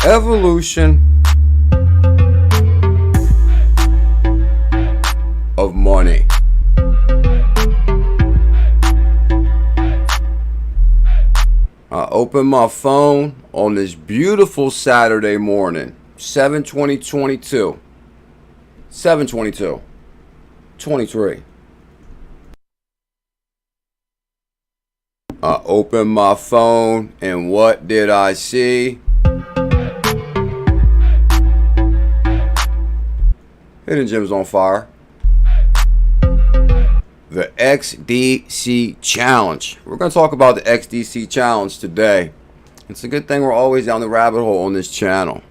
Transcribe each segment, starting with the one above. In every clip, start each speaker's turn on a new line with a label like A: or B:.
A: Evolution of money. I opened my phone on this beautiful Saturday morning, 7/20/22. 7/22/23. I opened my phone and what did I see? Hidden Gems on fire. The XDC Challenge. We're going to talk about the XDC Challenge today. It's a good thing we're always down the rabbit hole on this channel.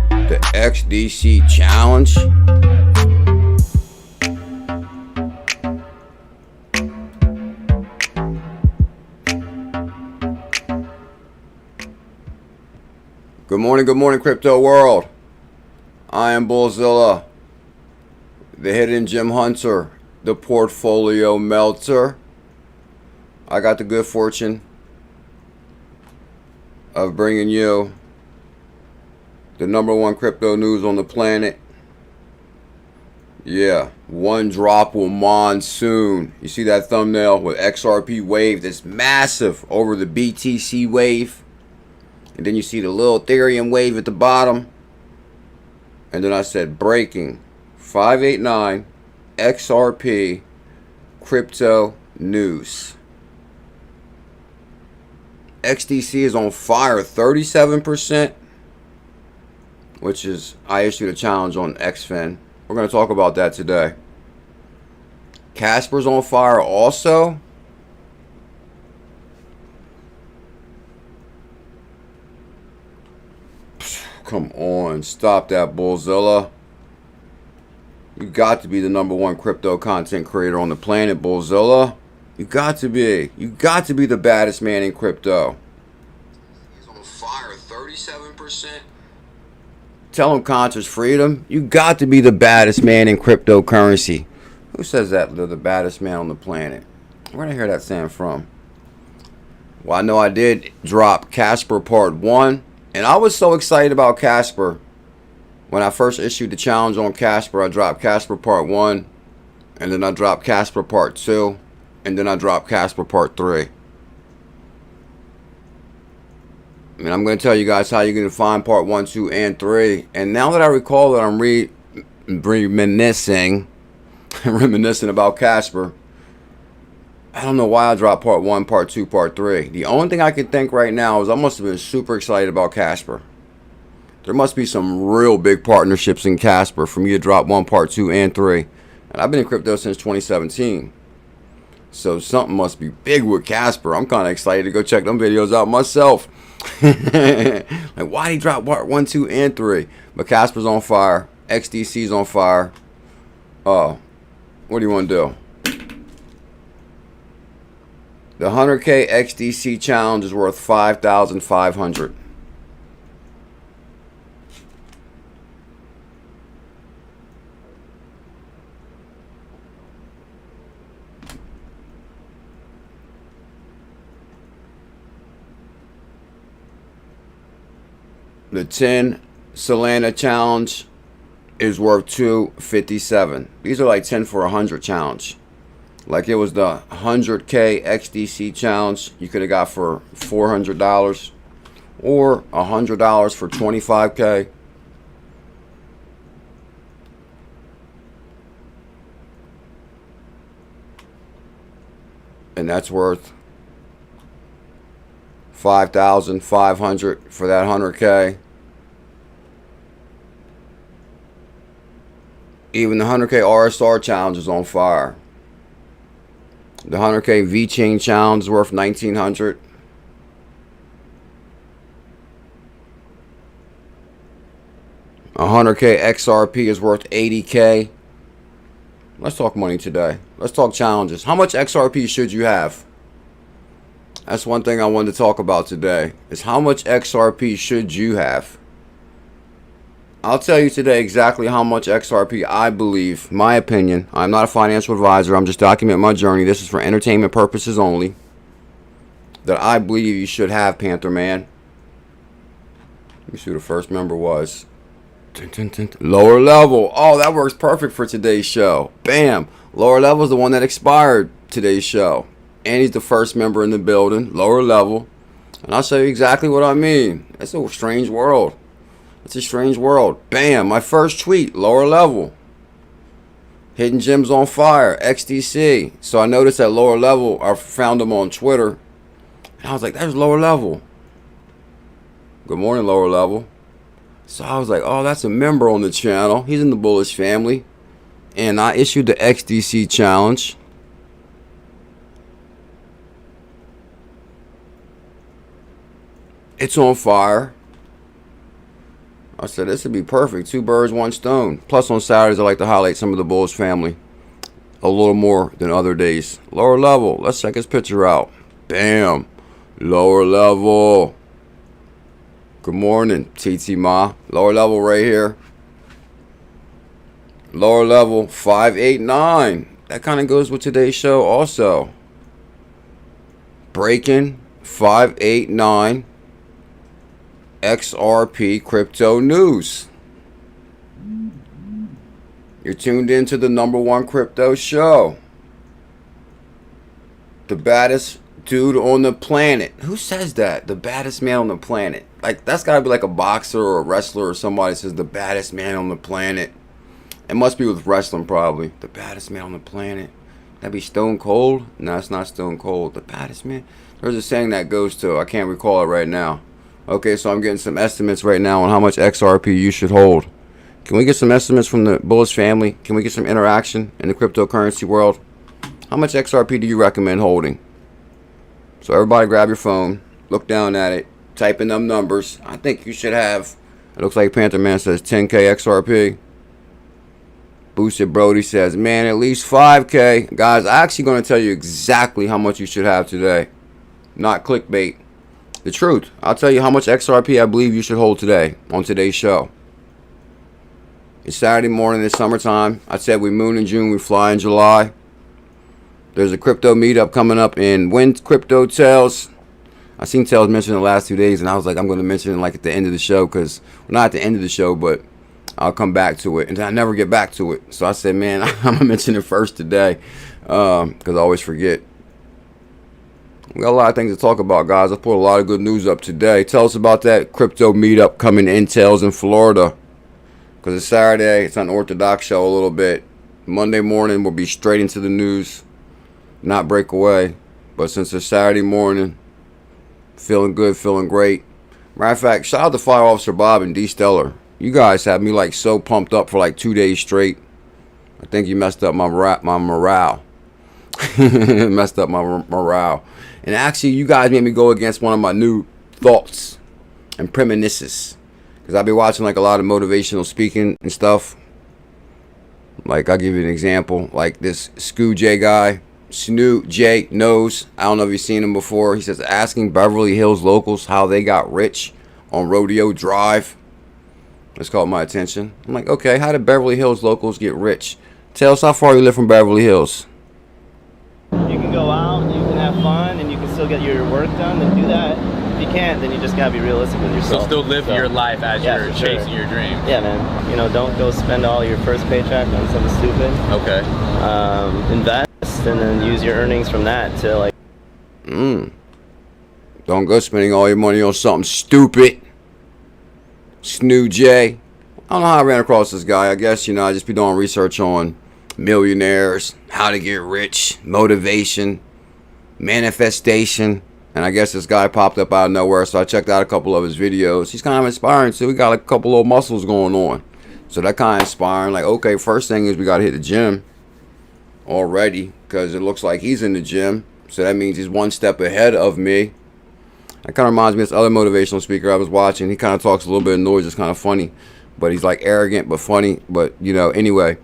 A: The XDC Challenge. Good morning, crypto world. I am BuLLZiLLa, the hidden gem hunter, the portfolio melter. I got the good fortune of bringing you the #1 crypto news on the planet. Yeah, one drop will monsoon. You see that thumbnail with XRP wave that's massive over the BTC wave. And then you see the little Ethereum wave at the bottom. And then I said breaking 589 XRP crypto news. XDC is on fire, 37%, which is, I issued a challenge on XFin. We're going to talk about that today. Casper's on fire also. Come on, stop that, BuLLZiLLa. You got to be the #1 crypto content creator on the planet, BuLLZiLLa. You got to be. You got to be the baddest man in crypto. He's on fire, 37%. Tell him conscious freedom. You got to be the baddest man in cryptocurrency. Who says that they're the baddest man on the planet? Where did I hear that saying from? Well, I know I did drop Casper Part 1. And I was so excited about Casper. When I first issued the challenge on Casper, I dropped Casper Part 1. And then I dropped Casper Part 2. And then I dropped Casper Part 3. And I'm going to tell you guys how you're going to find Part 1, 2, and 3. And now that I recall that I'm reminiscing about Casper, I don't know why I dropped Part 1, Part 2, Part 3. The only thing I can think right now is I must have been super excited about Casper. There must be some real big partnerships in Casper for me to drop 1, Part 2, and 3. And I've been in crypto since 2017. So something must be big with Casper. I'm kind of excited to go check them videos out myself. Like, why did he drop Part 1, 2, and 3? But Casper's on fire. XDC's on fire. What do you want to do? The 100K XDC challenge is worth 5,500. The 10 Solana challenge is worth 257. These are like 10 for 100 challenge. Like it was the 100K XDC challenge you could have got for $400 or $100 for 25K. And that's worth 5,500 for that 100K. Even the 100K RSR challenge is on fire. The 100K V-Chain challenge is worth 1,900. A 100K XRP is worth 80K. Let's talk money today. Let's talk challenges. How much XRP should you have? That's one thing I wanted to talk about today. Is how much XRP should you have? I'll tell you today exactly how much XRP I believe, my opinion. I'm not a financial advisor. I'm just documenting my journey. This is for entertainment purposes only. That I believe you should have, Panther Man. Let me see who the first member was. Lower level. Oh, that works perfect for today's show. Bam. Lower level is the one that expired today's show. And he's the first member in the building. Lower level. And I'll show you exactly what I mean. It's a strange world. It's a strange world. Bam. My first tweet. Lower level. Hidden Gems on Fire. XDC. So I noticed that Lower Level. I found him on Twitter. And I was like, that's Lower Level. Good morning, Lower Level. So I was like, oh, that's a member on the channel. He's in the Bullish family. And I issued the XDC challenge. It's on fire. I said, this would be perfect. 2 birds, 1 stone. Plus on Saturdays, I like to highlight some of the Bullish family a little more than other days. Lower Level. Let's check his picture out. Bam. Lower Level. Good morning, TT Ma. Lower Level right here. Lower Level 589. That kind of goes with today's show also. Breaking 589. XRP crypto news. You're tuned into the #1 crypto show. The baddest dude on the planet. Who says that? The baddest man on the planet. Like, that's gotta be like a boxer or a wrestler or somebody says the baddest man on the planet. It must be with wrestling probably. The baddest man on the planet. That'd be Stone Cold? No, it's not Stone Cold. The baddest man. There's a saying that goes to, I can't recall it right now. Okay, so I'm getting some estimates right now on how much XRP you should hold. Can we get some estimates from the Bullish family? Can we get some interaction in the cryptocurrency world? How much XRP do you recommend holding? So everybody grab your phone, look down at it, type in them numbers. I think you should have, it looks like Panther Man says 10K XRP. Boosted Brody says, man, at least 5K. Guys, I'm actually going to tell you exactly how much you should have today. Not clickbait. The truth. I'll tell you how much XRP I believe you should hold today on today's show. It's Saturday morning, it's summertime. I said we moon in June, we fly in July. There's a crypto meetup coming up in When Crypto Tells. I seen Tells mention the last 2 days, and I was like, I'm going to mention it like at the end of the show, because, well, not at the end of the show, but I'll come back to it. And I never get back to it. So I said, man, I'm going to mention it first today, because I always forget. We got a lot of things to talk about, guys. I put a lot of good news up today. Tell us about that crypto meetup coming in Tells in Florida. Because it's Saturday. It's an unorthodox show a little bit. Monday morning, we'll be straight into the news. Not break away. But since it's Saturday morning, feeling good, feeling great. Matter of fact, shout out to Fire Officer Bob and D. Stellar. You guys had me like so pumped up for like 2 days straight. I think you messed up my morale. Messed up my morale. And actually, you guys made me go against one of my new thoughts and premonitions. Because I've been watching like a lot of motivational speaking and stuff. Like, I'll give you an example. Like this Scoo J guy. Snoo J knows. I don't know if you've seen him before. He says, asking Beverly Hills locals how they got rich on Rodeo Drive. That's caught my attention. I'm like, okay, how did Beverly Hills locals get rich? Tell us how far you live from Beverly Hills.
B: You can go out, you can have fun, and you can still get your work done, then do that. If you can't, then you just gotta be realistic with yourself.
C: So still live your life as you're chasing your dream.
B: Yeah, man. You know, don't go spend all your first paycheck on something stupid.
C: Okay.
B: Invest, and then use your earnings from that to like...
A: Don't go spending all your money on something stupid. Snoo J. I don't know how I ran across this guy. I guess, you know, I just be doing research on millionaires, how to get rich, motivation, manifestation, and I guess this guy popped up out of nowhere, so I checked out a couple of his videos. He's kind of inspiring too. We got like a couple of muscles going on, so that kind of inspiring. Like, okay, first thing is we got to hit the gym already, because it looks like he's in the gym, so that means he's one step ahead of me. That kind of reminds me of this other motivational speaker I was watching. He kind of talks a little bit of noise. It's kind of funny, but he's like arrogant but funny. But, you know, anyway,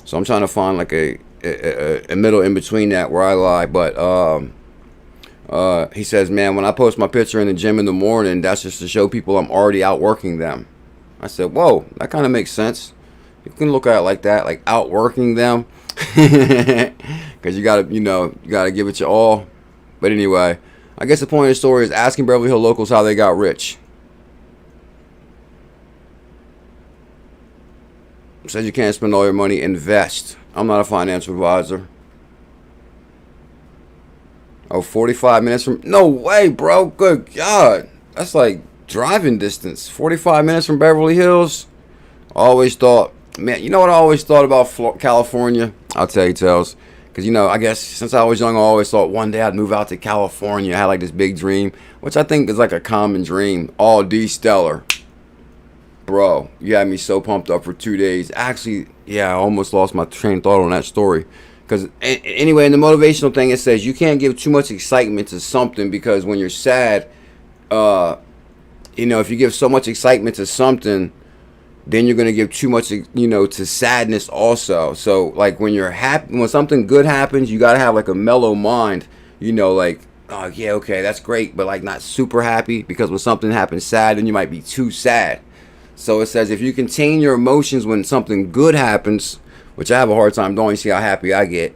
A: so I'm trying to find like a middle in between that where I lie. But he says, man, when I post my picture in the gym in the morning, that's just to show people I'm already outworking them. I said, whoa, that kind of makes sense. You can look at it like that, like outworking them. Because you got to, you know, you got to give it your all. But anyway, I guess the point of the story is asking Beverly Hills locals how they got rich. It says you can't spend all your money. Invest. I'm not a financial advisor. Oh, 45 minutes from... No way, bro. Good God. That's like driving distance. 45 minutes from Beverly Hills. Always thought... Man, you know what I always thought about California? I'll tell you, Tales. Because, you know, I guess since I was young, I always thought one day I'd move out to California. I had like this big dream, which I think is like a common dream. All D-Stellar. Bro, you had me so pumped up for 2 days. Actually, yeah, I almost lost my train of thought on that story. Because anyway, in the motivational thing, it says you can't give too much excitement to something, because when you're sad, you know, if you give so much excitement to something, then you're going to give too much, you know, to sadness also. So like when you're happy, when something good happens, you got to have like a mellow mind, you know, like, oh yeah, okay, that's great, but like not super happy, because when something happens sad, then you might be too sad. So it says if you contain your emotions when something good happens, which I have a hard time doing, you see how happy I get.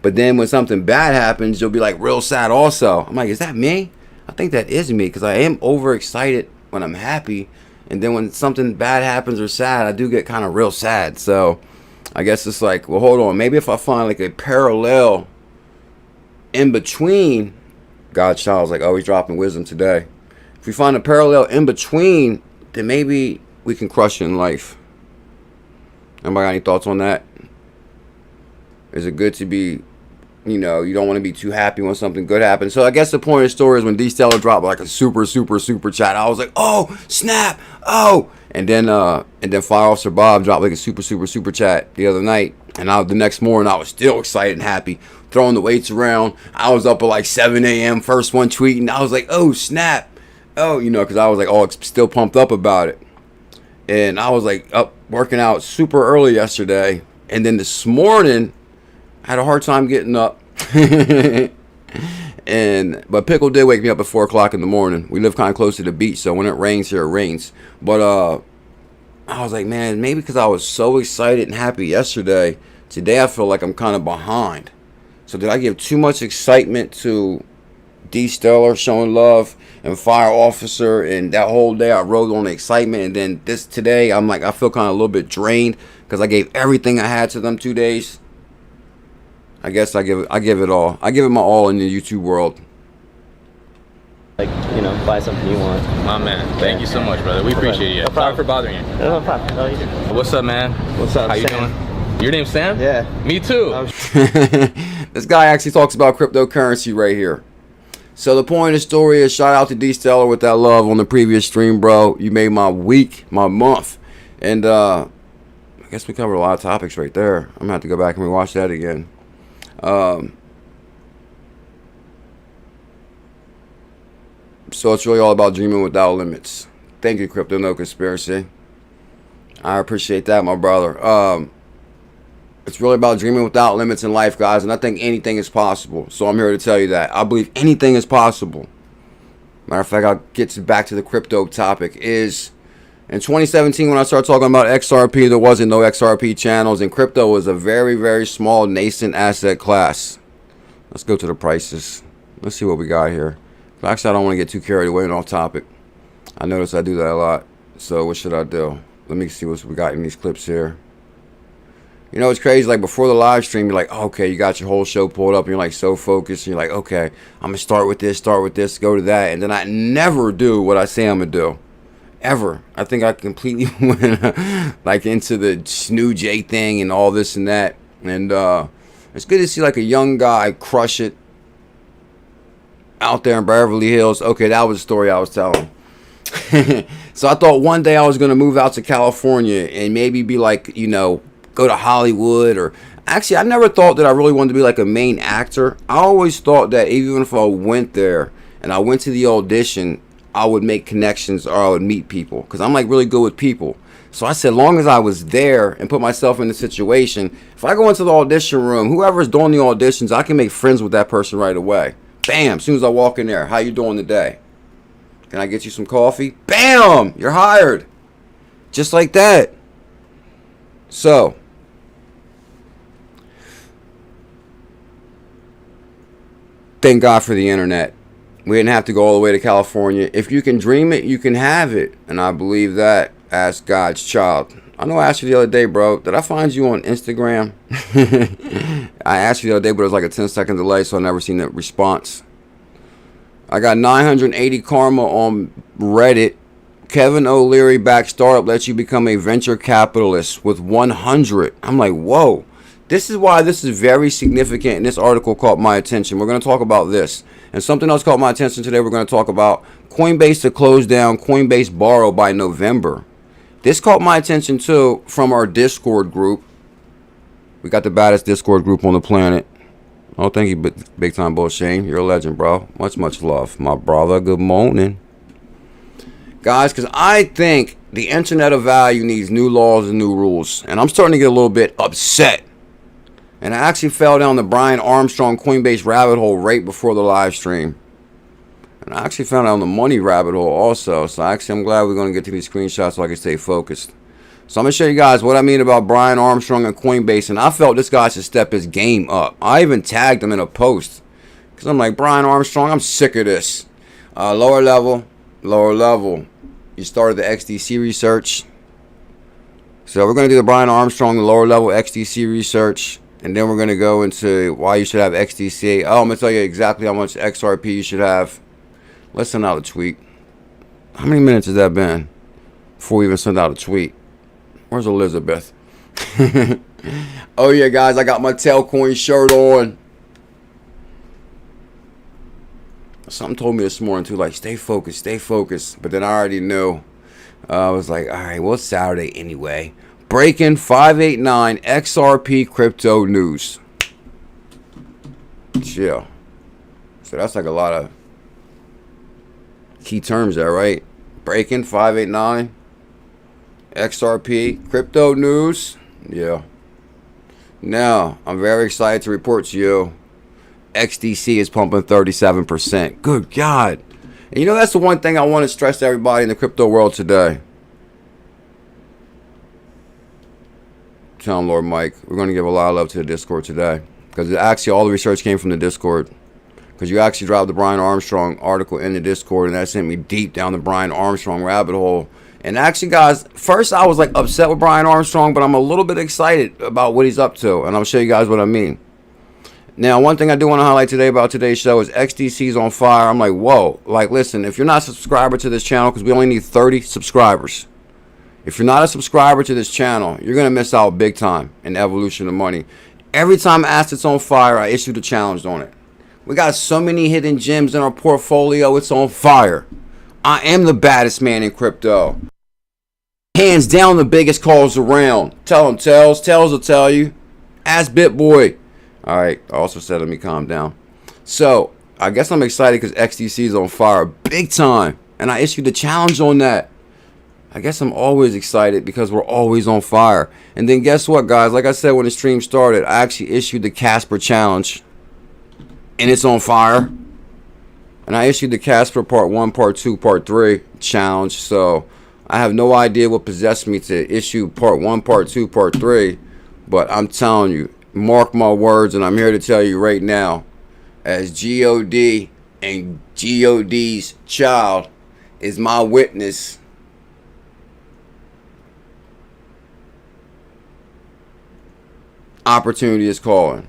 A: But then when something bad happens, you'll be like real sad also. I'm like, is that me? I think that is me, because I am overexcited when I'm happy. And then when something bad happens or sad, I do get kind of real sad. So I guess it's like, well, hold on. Maybe if I find like a parallel in between, God's child's like, oh, he's dropping wisdom today. If we find a parallel in between, then maybe we can crush it in life. Anybody got any thoughts on that? Is it good to be, you know, you don't want to be too happy when something good happens? So I guess the point of the story is when D-Stellar dropped like a super chat, I was like, oh, snap, oh. And then Fire Officer Bob dropped like a super chat the other night. And the next morning, I was still excited and happy, throwing the weights around. I was up at like 7 a.m., first one tweeting. I was like, oh, snap. Oh, you know, because I was like, oh, still pumped up about it. And I was like up working out super early yesterday. And then this morning, I had a hard time getting up. But Pickle did wake me up at 4 o'clock in the morning. We live kind of close to the beach, so when it rains here, it rains. But I was like, man, maybe because I was so excited and happy yesterday, today I feel like I'm kind of behind. So did I give too much excitement to D-Stellar showing love and Fire Officer, and that whole day I rode on the excitement, and then today I'm like, I feel kind of a little bit drained because I gave everything I had to them 2 days. I guess I give it all. I give it my all in the YouTube world.
B: Like, you know, buy something you want.
C: My man, thank you so much, brother. We appreciate you.
B: No problem.
C: Sorry for bothering you.
B: No problem. No, you do.
C: What's up, man?
B: What's up,
C: How you
B: Sam?
C: doing? Your name's Sam?
B: Yeah.
C: Me too.
A: This guy actually talks about cryptocurrency right here. So the point of the story is, shout out to D-Stellar with that love on the previous stream, bro. You made my week, my month. And I guess we covered a lot of topics right there. I'm going to have to go back and rewatch that again. So it's really all about dreaming without limits. Thank you, Crypto No Conspiracy. I appreciate that, my brother. It's really about dreaming without limits in life, guys, and I think anything is possible. So I'm here to tell you that. I believe anything is possible. Matter of fact, I'll get back to the crypto topic. Is in 2017, when I started talking about XRP, there wasn't no XRP channels, and crypto was a very, very small, nascent asset class. Let's go to the prices. Let's see what we got here. Actually, I don't want to get too carried away and off topic. I notice I do that a lot. So what should I do? Let me see what we got in these clips here. You know, it's crazy. Like before the live stream, you're like, oh, okay, you got your whole show pulled up. And you're like so focused. And you're like, okay, I'm going to start with this, go to that. And then I never do what I say I'm going to do. Ever. I think I completely went like into the Snoo J thing and all this and that. And it's good to see like a young guy crush it out there in Beverly Hills. Okay, that was the story I was telling. So I thought one day I was going to move out to California and maybe be like, you know, go to Hollywood. Or actually, I never thought that I really wanted to be like a main actor. I always thought that even if I went there and I went to the audition, I would make connections or I would meet people, because I'm like really good with people. So I said, long as I was there and put myself in the situation, if I go into the audition room, whoever's doing the auditions, I can make friends with that person right away. Bam, as soon as I walk in there, how you doing today? Can I get you some coffee? Bam, you're hired. Just like that. So, thank God for the internet. We didn't have to go all the way to California. If you can dream it, you can have it. And I believe that as God's child. I know I asked you the other day, bro. Did I find you on Instagram? I asked you the other day, but it was like a 10-second delay, so I never seen that response. I got 980 karma on Reddit. Kevin O'Leary backed startup lets you become a venture capitalist with 100. I'm like, whoa. This is why this is very significant, and this article caught my attention. We're going to talk about this. And something else caught my attention today. We're going to talk about Coinbase to close down Coinbase Borrow by November. This caught my attention too from our Discord group. We got the baddest Discord group on the planet. Oh, thank you, big time 𝕝𝕚𝕨. You're a legend, bro. Much love, my brother. Good morning, guys. Because I think the internet of value needs new laws and new rules, and I'm starting to get a little bit upset. And I actually fell down the Brian Armstrong Coinbase rabbit hole right before the live stream. And I actually found out on the money rabbit hole also. So I'm glad we're going to get to these screenshots so I can stay focused. So I'm going to show you guys what I mean about Brian Armstrong and Coinbase. And I felt this guy should step his game up. I even tagged him in a post. Because I'm like, Brian Armstrong, I'm sick of this. Lower level. You started the XDC research. So we're going to do the Brian Armstrong, the lower level XDC research. And then we're going to go into why you should have XDC. Oh, I'm going to tell you exactly how much XRP you should have. Let's send out a tweet. How many minutes has that been before we even send out a tweet? Where's Elizabeth? Oh, yeah, guys. I got my Tailcoin shirt on. Something told me this morning, too, like, stay focused, stay focused. But then I already knew. I was like, all right, well, it's Saturday anyway. Breaking 589 XRP crypto news. Chill. So that's like a lot of key terms there, right? Breaking 589 XRP crypto news. Yeah. Now, I'm very excited to report to you XDC is pumping 37%. Good God. And you know, that's the one thing I want to stress to everybody in the crypto world today. Tell him, Lord Mike, we're going to give a lot of love to the Discord today. Because actually all the research came from the Discord. Because you actually dropped the Brian Armstrong article in the Discord, and that sent me deep down the Brian Armstrong rabbit hole. And actually, guys, first I was like upset with Brian Armstrong, but I'm a little bit excited about what he's up to. And I'll show you guys what I mean. Now, one thing I do want to highlight today about today's show is XDC's on fire. I'm like, whoa. Like, listen, if you're not a subscriber to this channel, because we only need 30 subscribers. If you're not a subscriber to this channel, you're going to miss out big time in the evolution of money. Every time Asset's on fire, I issue the challenge on it. We got so many hidden gems in our portfolio, it's on fire. I am the baddest man in crypto. Hands down the biggest calls around. Tell him, Tails. Tails will tell you. Ask BitBoy. All right, I also said let me calm down. So, I guess I'm excited because XDC is on fire big time. And I issued the challenge on that. I guess I'm always excited because we're always on fire. And then guess what, guys? Like I said when the stream started, I actually issued the Casper challenge. And it's on fire. And I issued the Casper Part 1, Part 2, Part 3 challenge. So I have no idea what possessed me to issue Part 1, Part 2, Part 3. But I'm telling you, mark my words, and I'm here to tell you right now, as God and God's child is my witness. Opportunity is calling.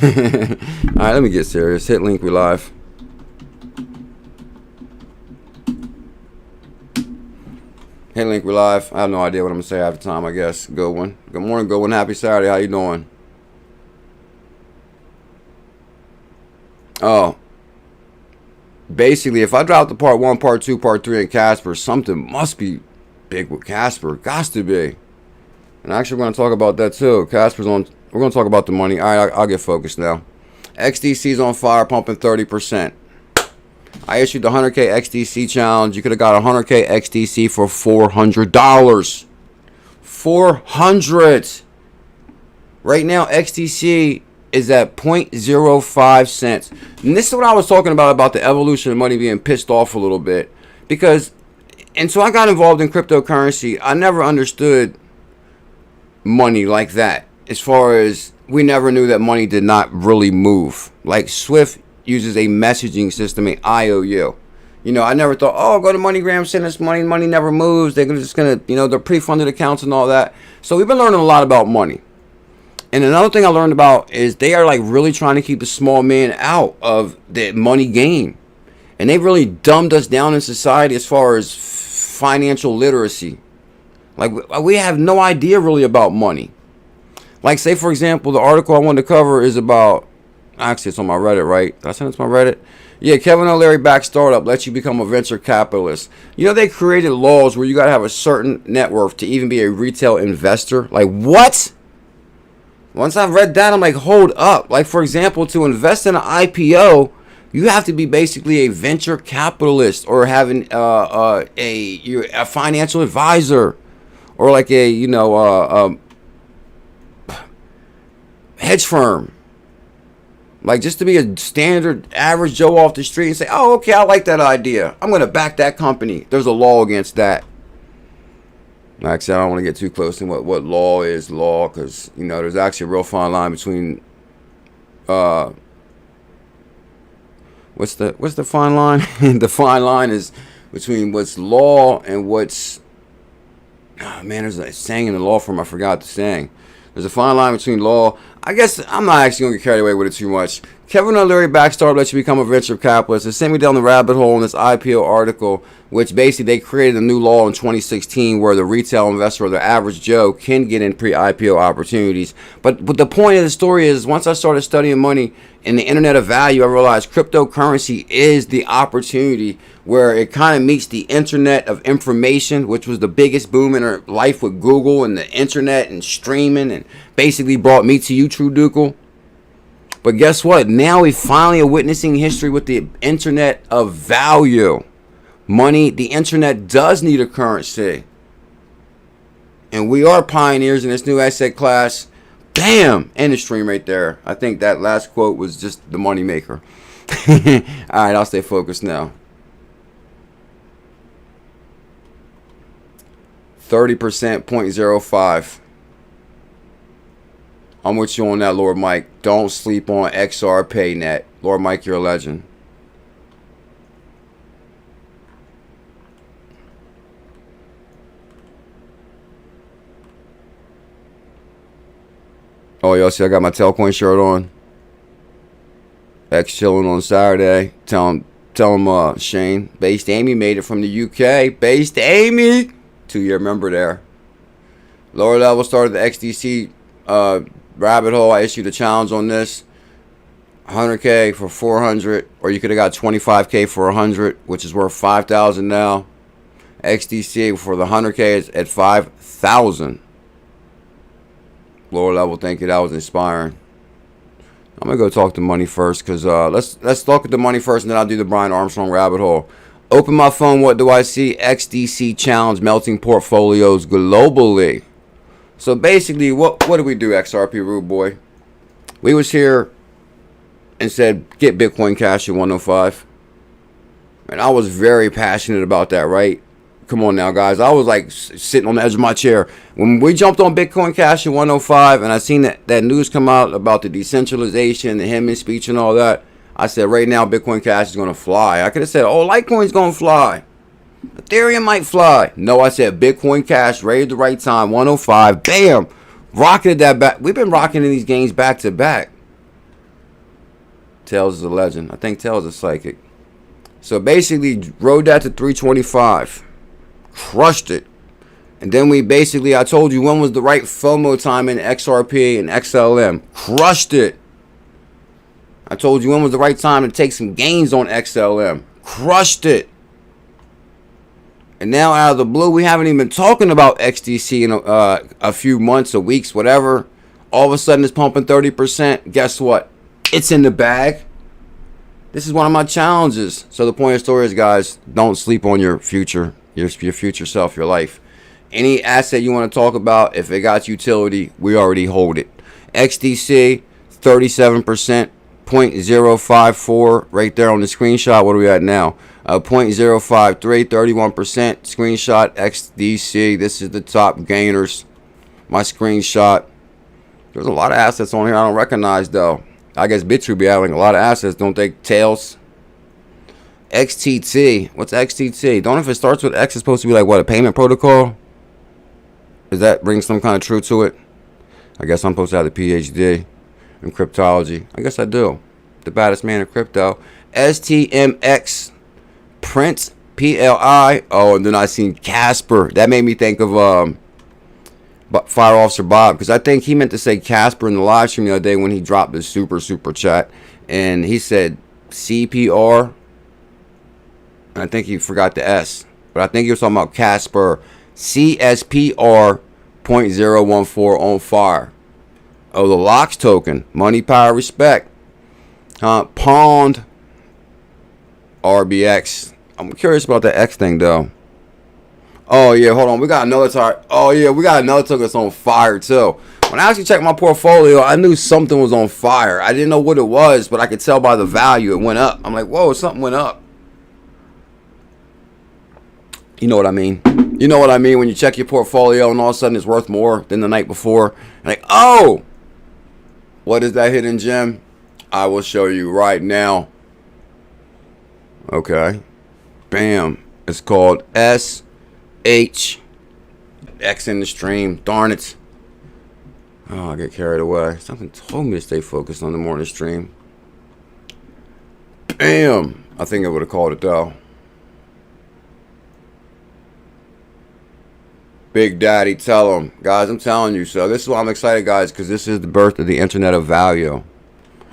A: Alright, let me get serious. Hit link, we live. Hit link, we live. I have no idea what I'm gonna say half the time, I guess. Good one. Good morning, good one. Happy Saturday. How you doing? Oh. Basically, if I drop the Part 1, Part 2, Part 3 in Casper, something must be big with Casper. Got to be. And actually, we're going to talk about that too. Casper's on. We're going to talk about the money. All right, I'll get focused now. XDC's on fire, pumping 30%. I issued the 100K XDC challenge. You could have got 100K XDC for $400. 400. Right now, XDC is at 0.05 cents. And this is what I was talking about the evolution of money being pissed off a little bit. Because until I got involved in cryptocurrency, I never understood money like that. As far as we never knew that money did not really move. Like Swift uses a messaging system, a IOU. You know, I never thought, oh, go to MoneyGram, send us money. Money never moves. They're just going to, you know, they're pre-funded accounts and all that. So we've been learning a lot about money. And another thing I learned about is they are like really trying to keep the small man out of the money game. And they really dumbed us down in society as far as financial literacy. Like, we have no idea really about money. Like, say, for example, the article I wanted to cover is about, actually, it's on my Reddit, right? Did I send it to my Reddit? Yeah, Kevin O'Leary backed startup lets you become a venture capitalist. You know, they created laws where you got to have a certain net worth to even be a retail investor. Like, what? Once I've read that, I'm like, hold up. Like, for example, to invest in an IPO, you have to be basically a venture capitalist or having you're a financial advisor or like a, you know, hedge firm. Like, just to be a standard average Joe off the street and say, oh, okay, I like that idea. I'm going to back that company. There's a law against that. Actually, I don't want to get too close to what law is law, because, you know, there's actually a real fine line between, what's the fine line? The fine line is between what's law and what's, oh, man, there's a saying in the law firm, I forgot the saying. There's a fine line between law. I guess I'm not actually going to get carried away with it too much. Kevin O'Leary backed startup lets you become a venture capitalist. It sent me down the rabbit hole in this IPO article, which basically they created a new law in 2016 where the retail investor or the average Joe can get in pre-IPO opportunities. But the point of the story is, once I started studying money and the internet of value, I realized cryptocurrency is the opportunity where it kind of meets the internet of information, which was the biggest boom in our life with Google and the internet and streaming, and basically brought me to you, True Ducal. But guess what? Now we finally are witnessing history with the internet of value. Money, the internet does need a currency. And we are pioneers in this new asset class. Bam! End the stream right there. I think that last quote was just the money maker. Alright, I'll stay focused now. 30%, 0.05. I'm with you on that, Lord Mike. Don't sleep on XRP net. Lord Mike, you're a legend. Oh, y'all see I got my Tailcoin shirt on. X chilling on Saturday. Tell him Shane. Based Amy made it from the UK. Based Amy. 2-year member there. Lower level started the XDC rabbit hole. I issued a challenge on this. 100K for 400, or you could have got 25K for 100, which is worth 5,000 now. XDC for the 100K is at 5,000. Lower level, thank you. That was inspiring. I'm gonna go talk to money first, cause let's talk to the money first, and then I'll do the Brian Armstrong rabbit hole. Open my phone. What do I see? XDC challenge melting portfolios globally. So basically, what did we do, XRP Rude Boy? We was here and said, get Bitcoin Cash at 105. And I was very passionate about that, right? Come on now, guys. I was like sitting on the edge of my chair. When we jumped on Bitcoin Cash at 105 and I seen that news come out about the decentralization, the Hendman speech and all that, I said, right now, Bitcoin Cash is going to fly. I could have said, oh, Litecoin's going to fly. Ethereum might fly. No, I said Bitcoin Cash, right at the right time, 105. Bam! Rocketed that back. We've been rocking in these games back to back. Tails is a legend. I think Tails is psychic. So basically, rode that to 325. Crushed it. And then I told you when was the right FOMO time in XRP and XLM. Crushed it. I told you when was the right time to take some gains on XLM. Crushed it. And now out of the blue, we haven't even been talking about XDC in a few months or weeks, whatever. All of a sudden, it's pumping 30%. Guess what? It's in the bag. This is one of my challenges. So the point of the story is, guys, don't sleep on your future, your future self, your life. Any asset you want to talk about, if it got utility, we already hold it. XDC, 37%. 0.054 right there on the screenshot. What are we at now? 0.053, 31% screenshot. XDC, this is the top gainers. My screenshot. There's a lot of assets on here I don't recognize though. I guess BitTrue be having a lot of assets, don't they? Tails. XTT. What's XTT? Don't know if it starts with X, it's supposed to be like what, a payment protocol? Does that bring some kind of truth to it? I guess I'm supposed to have the PhD in cryptology. I guess I do. The baddest man in crypto. STMX Prince PLI. Oh, and then I seen Casper. That made me think of Fire Officer Bob, because I think he meant to say Casper in the live stream the other day when he dropped his super chat, and he said CPR. I think he forgot the S, but I think he was talking about Casper. CSPR 0.014 on fire. Oh, the LOX token. Money, power, respect. Pond RBX. I'm curious about the X thing though. Oh yeah, hold on. We got another target. Oh yeah, we got another token that's on fire too. When I actually checked my portfolio, I knew something was on fire. I didn't know what it was, but I could tell by the value it went up. I'm like, whoa, something went up. You know what I mean? You know what I mean when you check your portfolio and all of a sudden it's worth more than the night before. Like, oh, what is that hidden gem? I will show you right now. Okay. Bam. It's called SH. X in the stream. Darn it. Oh, I get carried away. Something told me to stay focused on the morning stream. Bam. I think I would have called it though. Big Daddy, tell him. Guys, I'm telling you. So this is why I'm excited, guys, because this is the birth of the Internet of Value.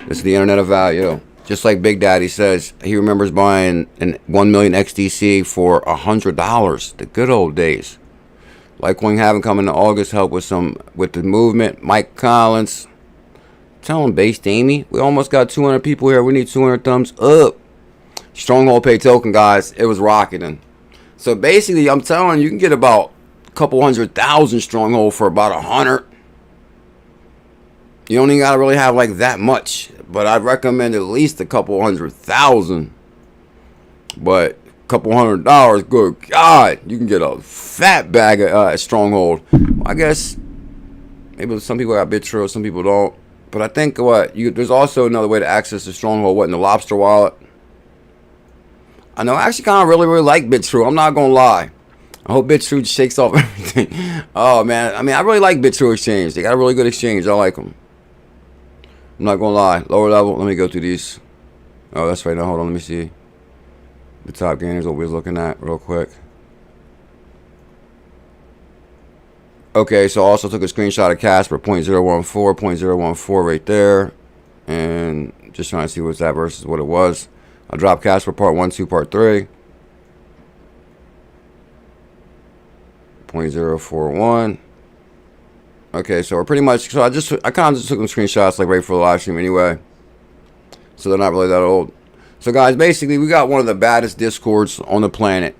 A: This is the Internet of Value. Just like Big Daddy says, he remembers buying an 1 million XDC for $100. The good old days. Litecoin having coming to August, help with the movement. Mike Collins. Tell him, Base Amy. We almost got 200 people here. We need 200 thumbs up. Stronghold pay token, guys. It was rocketing. So basically, I'm telling you, you can get about couple 100,000 stronghold for about 100. You don't even gotta really have like that much, but I'd recommend at least a couple 100,000. But a couple $100, good God, you can get a fat bag of stronghold. I guess maybe some people got BitTrue, some people don't. But I think there's also another way to access the stronghold. What, in the Lobster wallet? I know I actually kind of really like BitTrue. I'm not gonna lie. I hope BitTrue shakes off everything. Oh, man. I mean, I really like BitTrue Exchange. They got a really good exchange. I like them. I'm not going to lie. Lower level. Let me go through these. Oh, that's right. Now, hold on. Let me see. The top gainers, what we was looking at real quick. Okay, so I also took a screenshot of Casper. 0.014, 0.014 right there. And just trying to see what's that versus what it was. I dropped Casper part 1, 2, part 3. 0.041. Okay, so we're pretty much, so I kind of just took some screenshots like right for the live stream anyway, so they're not really that old. So guys, basically we got one of the baddest discords on the planet.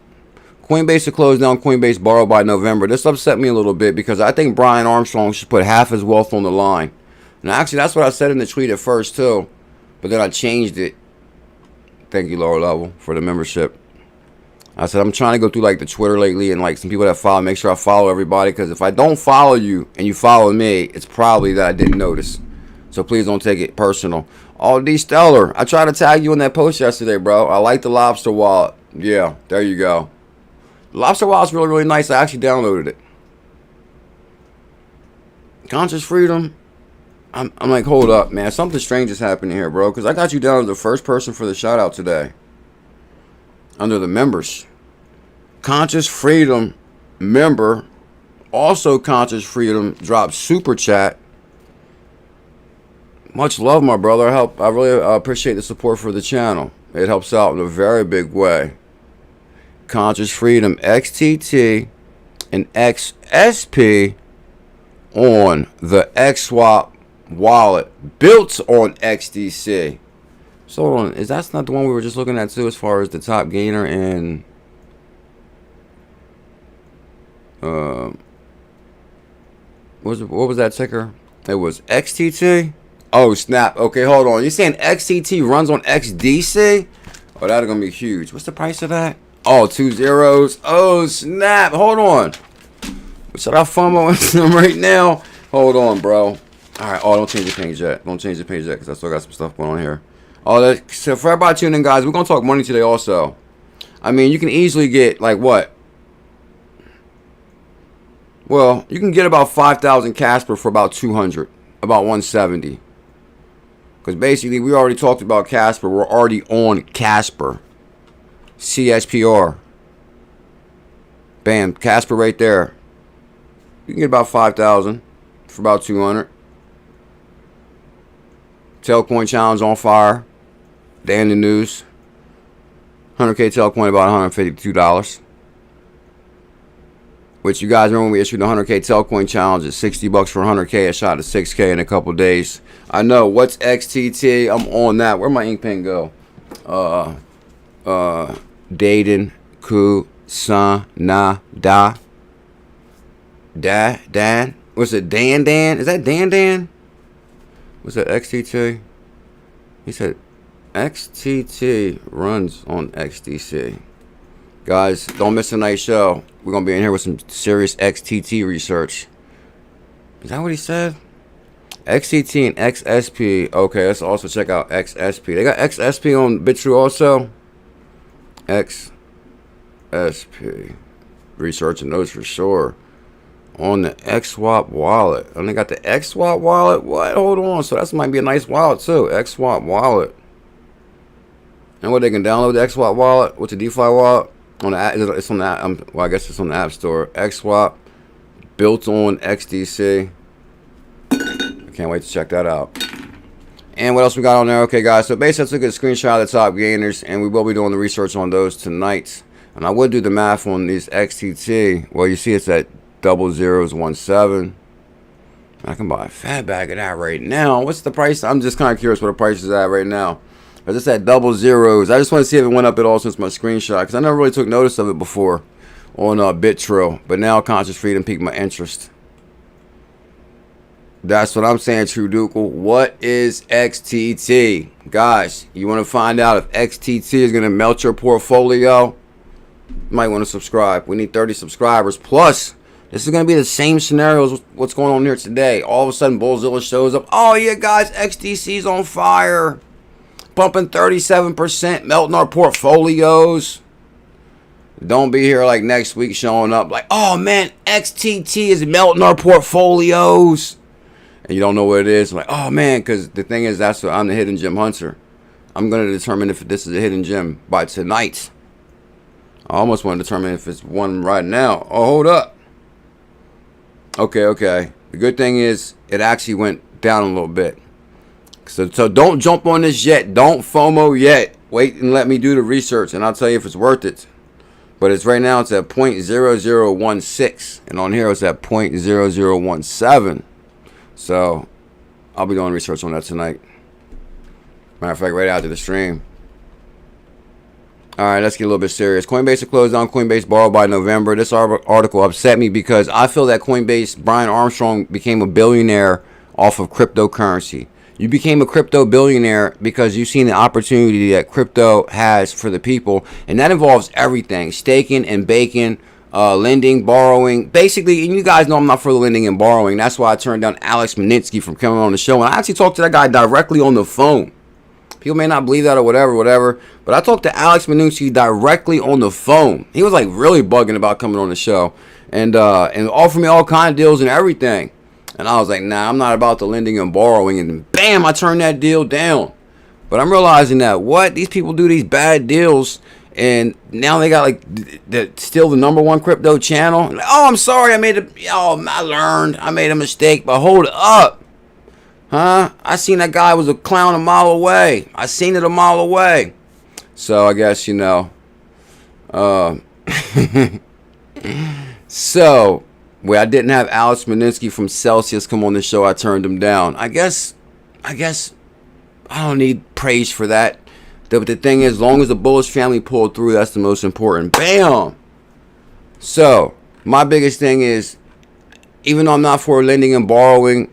A: Coinbase to close down Coinbase borrow by November. This upset me a little bit because I think Brian Armstrong should put half his wealth on the line. And actually that's what I said in the tweet at first too, but then I changed it. Thank you, Lower Level, for the membership. I said, I'm trying to go through like the Twitter lately and like some people that follow, make sure I follow everybody, because if I don't follow you and you follow me, it's probably that I didn't notice. So please don't take it personal. Oh, D Stellar, I tried to tag you in that post yesterday, bro. I like the Lobster wallet. Yeah, there you go. The Lobster wallet's really, really nice. I actually downloaded it. Conscious Freedom. I'm like, hold up, man. Something strange is happening here, bro, because I got you down as the first person for the shout out today. Under the members. Conscious Freedom member. Also Conscious Freedom dropped super chat. Much love, my brother. I really appreciate the support for the channel. It helps out in a very big way. Conscious Freedom XTT and XSP on the XSwap wallet built on XDC. So hold on, that's not the one we were just looking at too, as far as the top gainer and what was that ticker? It was XTT. Oh snap! Okay, hold on. You saying XTT runs on XDC? Oh, that's gonna be huge. What's the price of that? Oh, 2 zeros. Oh snap! Hold on. Should I FOMO them right now? Hold on, bro. All right. Oh, don't change the page yet. Don't change the page yet, because I still got some stuff going on here. So for everybody tuning in, guys, we're gonna talk money today also. I mean, you can easily get like what? Well, you can get about 5,000 Casper for about 200, about 170. Because basically, we already talked about Casper. We're already on Casper. CSPR. Bam, Casper right there. You can get about 5,000 for about 200. Tailcoin challenge on fire. Day in the news. 100K tailcoin about $152. Which you guys remember when we issued the 100K tailcoin challenge at $60 for 100K. I shot to 6K in a couple days. I know. What's XTT? I'm on that. Where'd my ink pen go? 𝕝𝕚𝕠𝕨 Dan. What's it? Dan? Is that Dan? What's that? XTT? He said XTT runs on XDC. Guys, don't miss tonight's show. We're going to be in here with some serious XTT research. Is that what he said? XTT and XSP. Okay, let's also check out XSP. They got XSP on BitTrue also. XSP. Researching those for sure. On the XSwap wallet. And they got the XSwap wallet. What? Hold on. So that might be a nice wallet too. XSwap wallet. And what, they can download the XSwap wallet with the DeFi wallet? On the app, it's on the app, well, I guess it's on the App Store. XSwap, built on XDC. I can't wait to check that out. And what else we got on there? Okay, guys. So basically, I took a screenshot of the top gainers, and we will be doing the research on those tonight. And I would do the math on these XTT. Well, you see, it's at 0017. I can buy a fat bag of that right now. What's the price? I'm just kind of curious what the price is at right now. I just had double zeros. I just want to see if it went up at all since my screenshot, because I never really took notice of it before on BitTrue. But now Conscious Freedom piqued my interest. That's what I'm saying, True Dukel. What is XTT? Guys, you want to find out if XTT is going to melt your portfolio? You might want to subscribe. We need 30 subscribers. Plus, this is going to be the same scenario as what's going on here today. All of a sudden, BuLLZiLla shows up. Oh, yeah, guys, XTC's on fire. Pumping 37%, melting our portfolios. Don't be here like next week showing up like, oh man, XTT is melting our portfolios. And you don't know what it is. Like, oh man, because the thing is, that's what I'm the hidden gem hunter. I'm going to determine if this is a hidden gem by tonight. I almost want to determine if it's one right now. Oh, hold up. Okay. The good thing is, it actually went down a little bit. So don't jump on this yet. Don't FOMO yet. Wait and let me do the research, and I'll tell you if it's worth it. But it's right now, it's at 0.0016. And on here, it's at 0.0017. So I'll be doing research on that tonight. Matter of fact, right after the stream. All right, let's get a little bit serious. Coinbase to close down Coinbase borrowed by November. This article upset me because I feel that Coinbase, Brian Armstrong, became a billionaire off of cryptocurrency. You became a crypto billionaire because you've seen the opportunity that crypto has for the people. And that involves everything. Staking and baking, lending, borrowing. Basically, and you guys know I'm not for the lending and borrowing. That's why I turned down 𝕉𝕚𝕚𝕚 from coming on the show. And I actually talked to that guy directly on the phone. People may not believe that or whatever. But I talked to 𝕉𝕚𝕚𝕚 directly on the phone. He was like really bugging about coming on the show. And offered me all kind of deals and everything. And I was like, nah, I'm not about the lending and borrowing. And bam, I turned that deal down. But I'm realizing that these people do these bad deals, and now they got like still the #1 crypto channel. Like, oh, I'm sorry, I made a mistake. But hold up, huh? I seen that guy was a clown a mile away. I seen it a mile away. So I guess so. Where I didn't have 𝕉𝕚𝕚𝕚 from Celsius come on the show, I turned him down. I guess I don't need praise for that. But the thing is, as long as the bullish family pulled through, that's the most important. Bam! So, my biggest thing is, even though I'm not for lending and borrowing,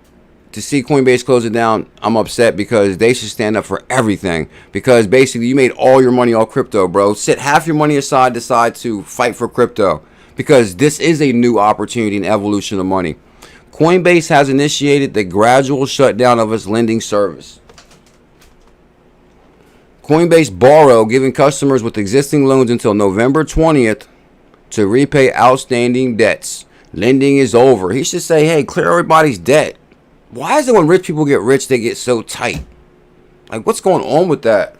A: to see Coinbase close it down, I'm upset because they should stand up for everything. Because basically, you made all your money off crypto, bro. Set half your money aside, decide to fight for crypto. Because this is a new opportunity and evolution of money. Coinbase has initiated the gradual shutdown of its lending service. Coinbase Borrow, giving customers with existing loans until November 20th to repay outstanding debts. Lending is over. He should say, hey, clear everybody's debt. Why is it when rich people get rich, they get so tight? Like, what's going on with that?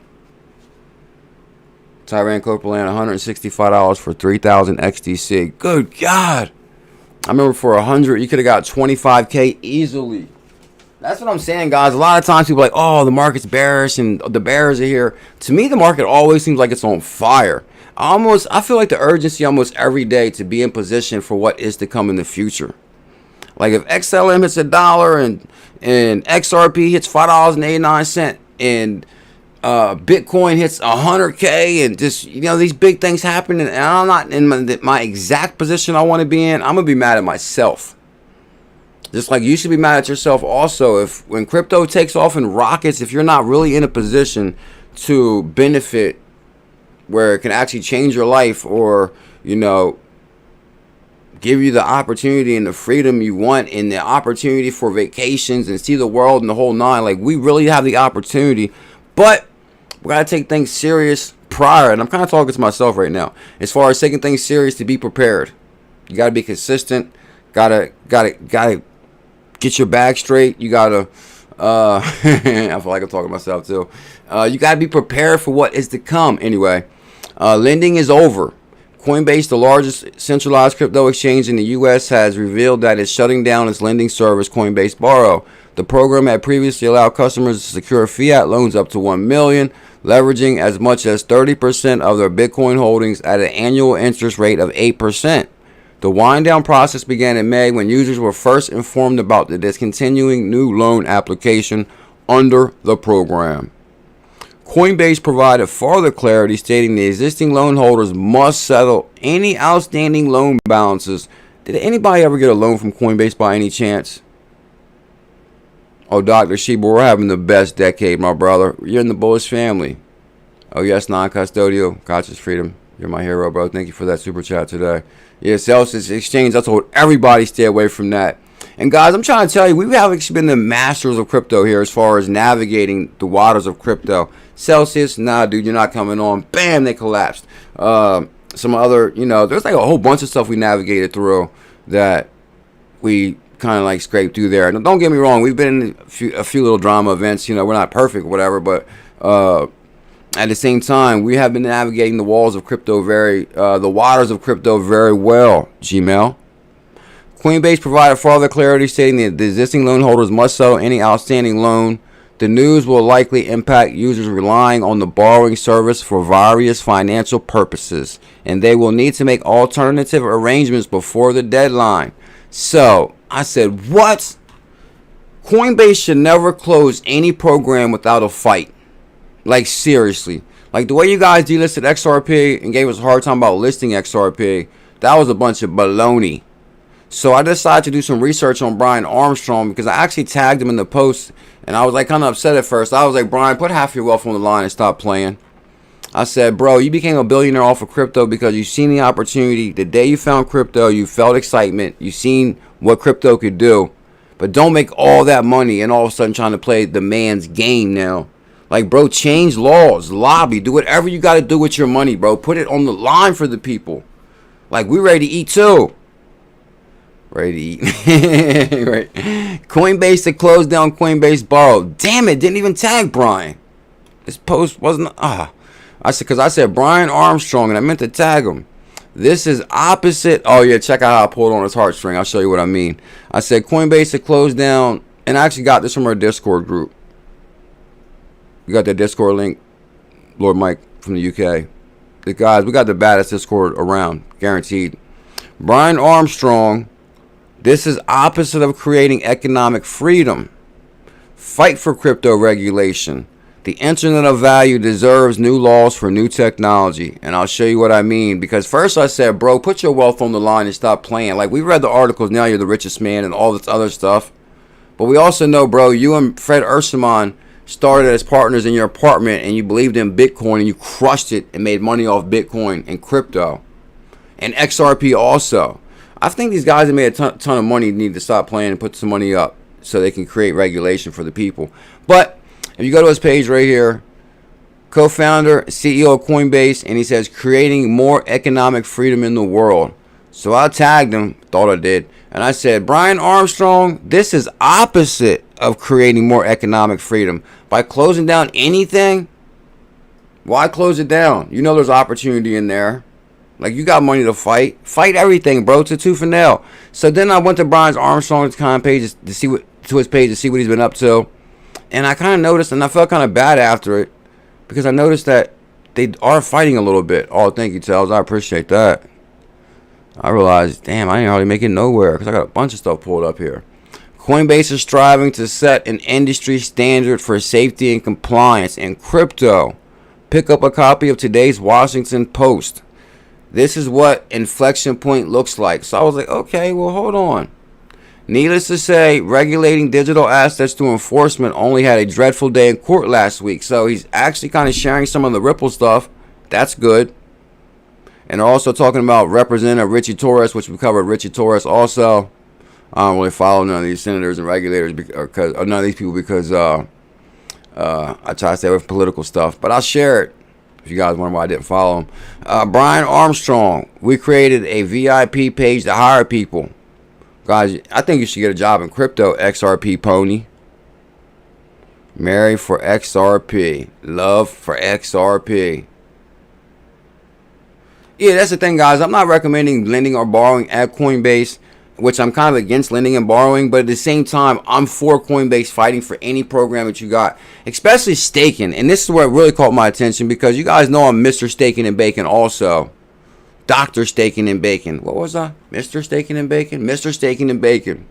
A: Tyran Copeland, $165 for 3,000 XDC. Good God. I remember for 100, you could have got 25K easily. That's what I'm saying, guys. A lot of times people are like, oh, the market's bearish and the bears are here. To me, the market always seems like it's on fire. I feel like the urgency almost every day to be in position for what is to come in the future. Like if XLM hits $1 and XRP hits $5.89 and Bitcoin hits 100K and just, you know, these big things happen and I'm not in my exact position I want to be in, I'm going to be mad at myself. Just like you should be mad at yourself also. If when crypto takes off in rockets, if you're not really in a position to benefit where it can actually change your life or, you know, give you the opportunity and the freedom you want and the opportunity for vacations and see the world and the whole nine. Like, we really have the opportunity, but we got to take things serious prior. And I'm kind of talking to myself right now. As far as taking things serious, to be prepared. You got to be consistent. Gotta get your bag straight. You got to, I feel like I'm talking to myself too. You got to be prepared for what is to come. Anyway, lending is over. Coinbase, the largest centralized crypto exchange in the U.S., has revealed that it's shutting down its lending service, Coinbase Borrow. The program had previously allowed customers to secure fiat loans up to $1 million, leveraging as much as 30% of their Bitcoin holdings at an annual interest rate of 8%. The wind-down process began in May when users were first informed about the discontinuing new loan application under the program. Coinbase provided further clarity, stating the existing loan holders must settle any outstanding loan balances. Did anybody ever get a loan from Coinbase by any chance? Oh, Dr. Sheba, we're having the best decade, my brother. You're in the bullish family. Oh, yes, non-custodial. Conscious freedom. You're my hero, bro. Thank you for that super chat today. Yeah, Celsius Exchange. I told everybody stay away from that. And guys, I'm trying to tell you, we have actually been the masters of crypto here as far as navigating the waters of crypto. Celsius, nah, dude, you're not coming on. Bam, they collapsed. Some other, you know, there's like a whole bunch of stuff we navigated through that we kind of like scraped through there. Now, don't get me wrong, we've been in a few little drama events. You know, we're not perfect or whatever, but at the same time, we have been navigating the waters of crypto very well. Gmail. Coinbase provided further clarity, stating that the existing loan holders must settle any outstanding loan. The news will likely impact users relying on the borrowing service for various financial purposes, and they will need to make alternative arrangements before the deadline. So, I said, what? Coinbase should never close any program without a fight. Like, seriously. Like, the way you guys delisted XRP and gave us a hard time about listing XRP, that was a bunch of baloney. So I decided to do some research on Brian Armstrong because I actually tagged him in the post and I was like kind of upset at first. I was like, Brian, put half your wealth on the line and stop playing. I said, bro, you became a billionaire off of crypto because you seen the opportunity. The day you found crypto, you felt excitement. You seen what crypto could do. But don't make all that money and all of a sudden trying to play the man's game now. Like, bro, change laws, lobby, do whatever you got to do with your money, bro. Put it on the line for the people. Like, we ready to eat too. Ready to eat. Right. Coinbase to close down Coinbase Borrow. Damn it, didn't even tag Brian. This post wasn't. I said, because I said Brian Armstrong and I meant to tag him. This is opposite. Oh, yeah, check out how I pulled on his heartstring. I'll show you what I mean. I said Coinbase to close down, and I actually got this from our Discord group. You got that Discord link, Lord Mike from the UK. The guys, we got the baddest Discord around, guaranteed. Brian Armstrong. This is opposite of creating economic freedom. Fight for crypto regulation. The Internet of Value deserves new laws for new technology. And I'll show you what I mean. Because first I said, bro, put your wealth on the line and stop playing. Like, we read the articles, now you're the richest man and all this other stuff. But we also know, bro, you and Fred Ursulman started as partners in your apartment and you believed in Bitcoin and you crushed it and made money off Bitcoin and crypto. And XRP also. I think these guys that made a ton of money need to stop playing and put some money up so they can create regulation for the people. But if you go to his page right here, co-founder, CEO of Coinbase, and he says creating more economic freedom in the world. So I tagged him, thought I did, and I said, Brian Armstrong, this is opposite of creating more economic freedom. By closing down anything, why close it down? You know there's opportunity in there. Like, you got money to fight. Fight everything, bro, to tooth and nail. So then I went to Brian Armstrong's page to see what he's been up to. And I kind of noticed, and I felt kind of bad after it, because I noticed that they are fighting a little bit. Oh, thank you, Tels. I appreciate that. I realized, damn, I ain't hardly making nowhere, because I got a bunch of stuff pulled up here. Coinbase is striving to set an industry standard for safety and compliance in crypto. Pick up a copy of today's Washington Post. This is what inflection point looks like. So I was like, okay, well, hold on. Needless to say, regulating digital assets through enforcement only had a dreadful day in court last week. So he's actually kind of sharing some of the Ripple stuff. That's good. And they're also talking about Representative Richie Torres, which we covered Richie Torres also. I don't really follow none of these senators and regulators, or none of these people, because I try to stay away from political stuff. But I'll share it if you guys wonder why I didn't follow him. Brian Armstrong, we created a VIP page to hire people. Guys, I think you should get a job in crypto, XRP pony. Marry for XRP. Love for XRP. Yeah, that's the thing, guys. I'm not recommending lending or borrowing at Coinbase, which I'm kind of against lending and borrowing, but at the same time, I'm for Coinbase fighting for any program that you got, especially staking. And this is where it really caught my attention, because you guys know I'm Mr. Staking and Bacon also. Dr. Staking and Bacon. What was I? Mr. Staking and Bacon? Mr. Staking and Bacon.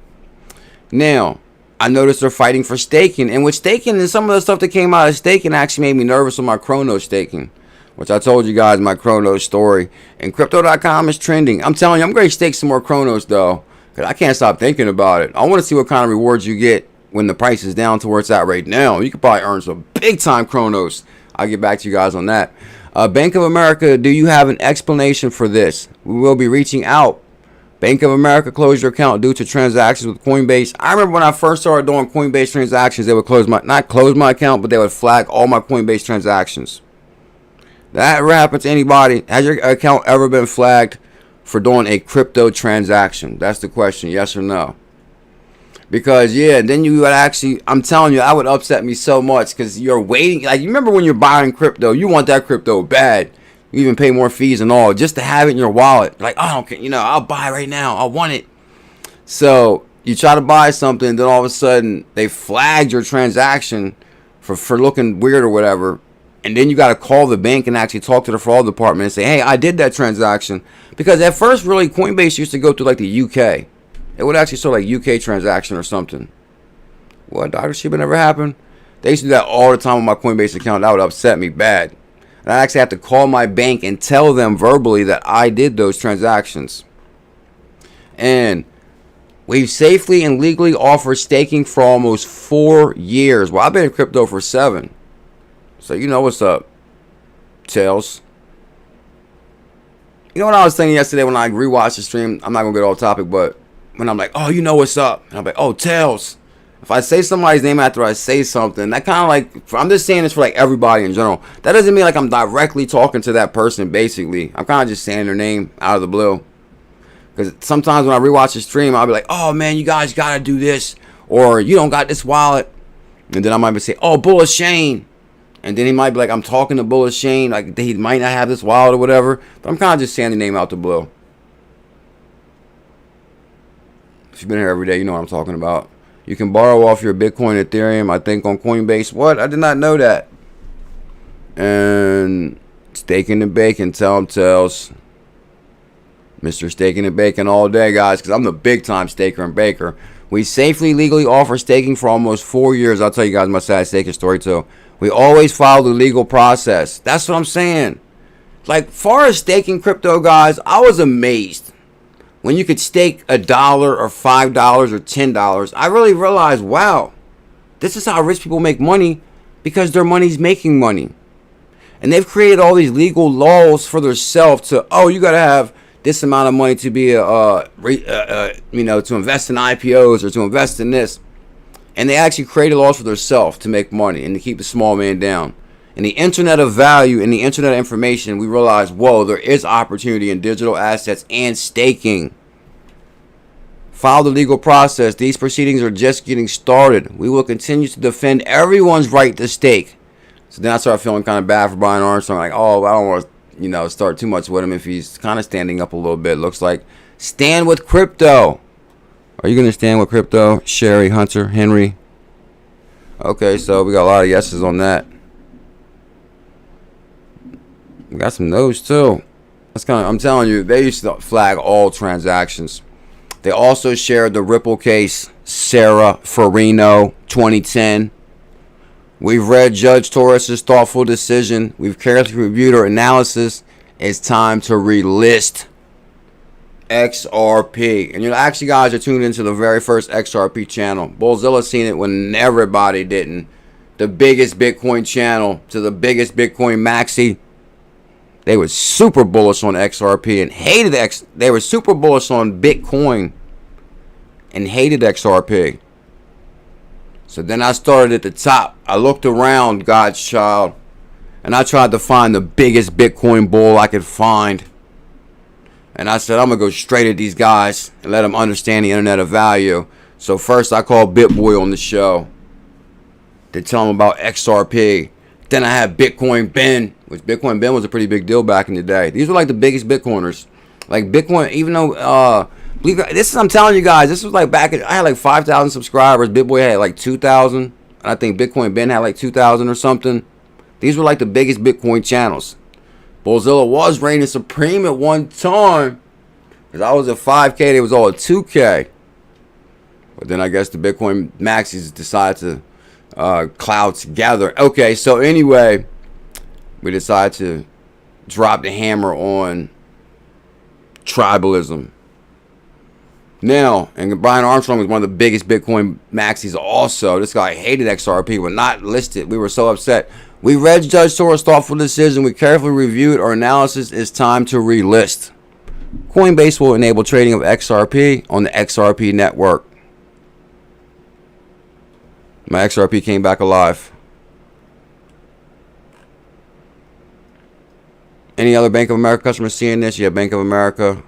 A: Now, I noticed they're fighting for staking. And with staking, and some of the stuff that came out of staking actually made me nervous with my Kronos staking, which I told you guys my Kronos story. And Crypto.com is trending. I'm telling you, I'm going to stake some more Kronos, though, because I can't stop thinking about it. I want to see what kind of rewards you get when the price is down to where it's at right now. You could probably earn some big-time Kronos. I'll get back to you guys on that. Bank of America, do you have an explanation for this? We will be reaching out. Bank of America closed your account due to transactions with Coinbase. I remember when I first started doing Coinbase transactions, they would not close my account, but they would flag all my Coinbase transactions. That ever happened to anybody? Has your account ever been flagged for doing a crypto transaction? That's the question, yes or no? Because, yeah, then you would actually, I'm telling you, that would upset me so much, because you're waiting. Like, you remember when you're buying crypto, you want that crypto bad. You even pay more fees and all just to have it in your wallet. Like, I don't care, I'll buy right now. I want it. So you try to buy something, then all of a sudden they flagged your transaction for looking weird or whatever. And then you got to call the bank and actually talk to the fraud department and say, hey, I did that transaction. Because at first, really, Coinbase used to go through like the UK. It would actually show like UK transaction or something. What, Dr. Shiba never happened? They used to do that all the time on my Coinbase account. That would upset me bad. And I actually have to call my bank and tell them verbally that I did those transactions. And we've safely and legally offered staking for almost 4 years. Well, I've been in crypto for 7. So you know what's up, Tails. You know what I was thinking yesterday when I rewatched the stream? I'm not going to get off topic, but when I'm like, oh, you know what's up? And I'm like, oh, Tails. If I say somebody's name after I say something, that kind of like, I'm just saying this for like everybody in general. That doesn't mean like I'm directly talking to that person, basically. I'm kind of just saying their name out of the blue. Because sometimes when I rewatch the stream, I'll be like, oh, man, you guys got to do this. Or you don't got this wallet. And then I might be say, oh, BuLLZiLLa123. And then he might be like, I'm talking to BuLLZiLLa123. Like, he might not have this wallet or whatever. But I'm kind of just saying the name out the blue. If you've been here every day, you know what I'm talking about. You can borrow off your Bitcoin, Ethereum, I think, on Coinbase. What? I did not know that. And staking and bacon, tell them, Tells. Mr. Staking and Bacon all day, guys, because I'm the big-time staker and baker. We safely, legally offer staking for almost 4 years. I'll tell you guys my sad staking story, too. We always follow the legal process. That's what I'm saying. Like, far as staking crypto, guys, I was amazed. When you could stake $1 or $5 or $10, I really realized, wow, this is how rich people make money, because their money's making money. And they've created all these legal laws for themselves to, oh, you got to have this amount of money to be, to invest in IPOs or to invest in this. And they actually created laws for themselves to make money and to keep the small man down. In the internet of value, in the internet of information, we realize, whoa, there is opportunity in digital assets and staking. Follow the legal process. These proceedings are just getting started. We will continue to defend everyone's right to stake. So then I started feeling kind of bad for Brian Armstrong. Like, oh, I don't want to, start too much with him if he's kind of standing up a little bit. Looks like stand with crypto. Are you going to stand with crypto? Sherry, Hunter, Henry. Okay, so we got a lot of yeses on that. We got some no's too. That's kind of, I'm telling you, they used to flag all transactions. They also shared the Ripple case, Sarah Farino, 2010. We've read Judge Torres's thoughtful decision. We've carefully reviewed her analysis. It's time to relist XRP. And actually, guys, are tuned into the very first XRP channel. Bullzilla seen it when everybody didn't. The biggest Bitcoin channel to the biggest Bitcoin maxi. They were super bullish on XRP and hated They were super bullish on Bitcoin and hated XRP. So then I started at the top. I looked around, God's child, and I tried to find the biggest Bitcoin bull I could find. And I said, I'm going to go straight at these guys and let them understand the internet of value. So first I called BitBoy on the show to tell him about XRP. Then I had Bitcoin Ben, which Bitcoin Ben was a pretty big deal back in the day. These were like the biggest Bitcoiners. Like Bitcoin, even though, I'm telling you guys, this was like I had like 5,000 subscribers. BitBoy had like 2,000. And I think Bitcoin Ben had like 2,000 or something. These were like the biggest Bitcoin channels. Bullzilla was reigning supreme at one time. Because I was at 5K, they was all at 2K. But then I guess the Bitcoin maxis decided to cloud together. Okay, so anyway, we decided to drop the hammer on tribalism. Now, and Brian Armstrong was one of the biggest Bitcoin maxis also. This guy hated XRP, but not listed. We were so upset. We read Judge Torres' thoughtful decision. We carefully reviewed our analysis. It's time to relist. Coinbase will enable trading of XRP on the XRP network. My XRP came back alive. Any other Bank of America customers seeing this? Yeah, Bank of America.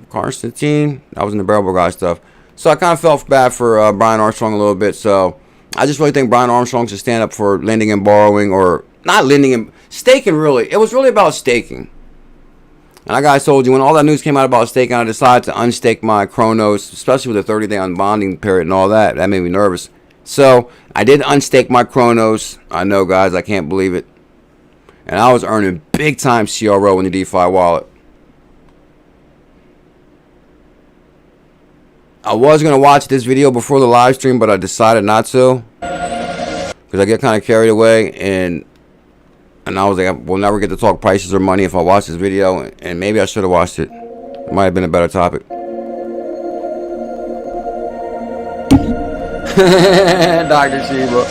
A: Constantine. I was in the Beverly guy stuff. So I kind of felt bad for Brian Armstrong a little bit. So I just really think Brian Armstrong should stand up for lending and borrowing, or not lending and staking, really. It was really about staking. And like I told you, when all that news came out about staking, I decided to unstake my Kronos, especially with the 30-day unbonding period and all that. That made me nervous. So I did unstake my Kronos. I know, guys, I can't believe it. And I was earning big time CRO in the DeFi wallet. I was going to watch this video before the live stream, but I decided not to. Because I get kind of carried away. And I was like, we'll never get to talk prices or money if I watch this video. And maybe I should have watched it. It might have been a better topic. Dr. Sheba.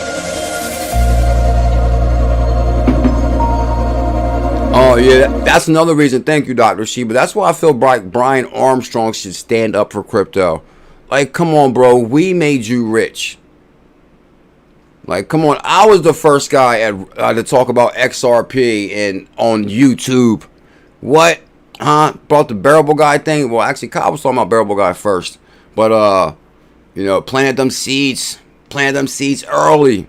A: Oh, yeah, that's another reason. Thank you, Dr. Sheba. That's why I feel Brian Armstrong should stand up for crypto. Like, come on, bro. We made you rich. Like, come on. I was the first guy to talk about XRP and on YouTube. What? Huh? Brought the bearable guy thing? Well, actually, Kyle was talking about bearable guy first. But, planted them seeds. Planted them seeds early.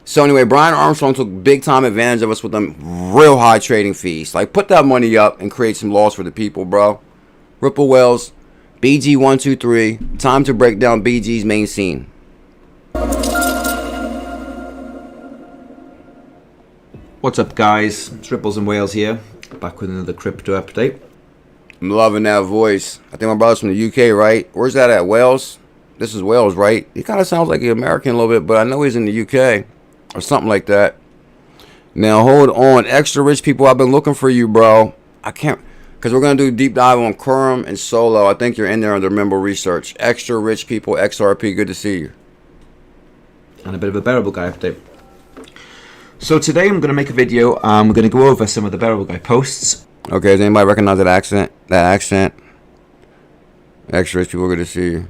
A: So anyway, Brian Armstrong took big time advantage of us with them real high trading fees. Like, put that money up and create some loss for the people, bro. Ripple Wells, BG123. Time to break down BG's main scene.
D: What's up, guys? It's Ripples and Wales here, back with another crypto update.
A: I'm loving that voice. I think my brother's from the UK, right? Where's that at? Wales? This is Wales, right? He kind of sounds like an American a little bit, but I know he's in the UK or something like that. Now, hold on. Extra rich people, I've been looking for you, bro. I can't, because we're going to do a deep dive on Krown and Solo. I think you're in there under member research. Extra rich people, XRP, good to see you.
D: And a bit of a bearable guy update. So today I'm going to make a video. We're going to go over some of the bearable guy posts.
A: Okay, does anybody recognize that accent? That accent? Extra rich people, good to see you.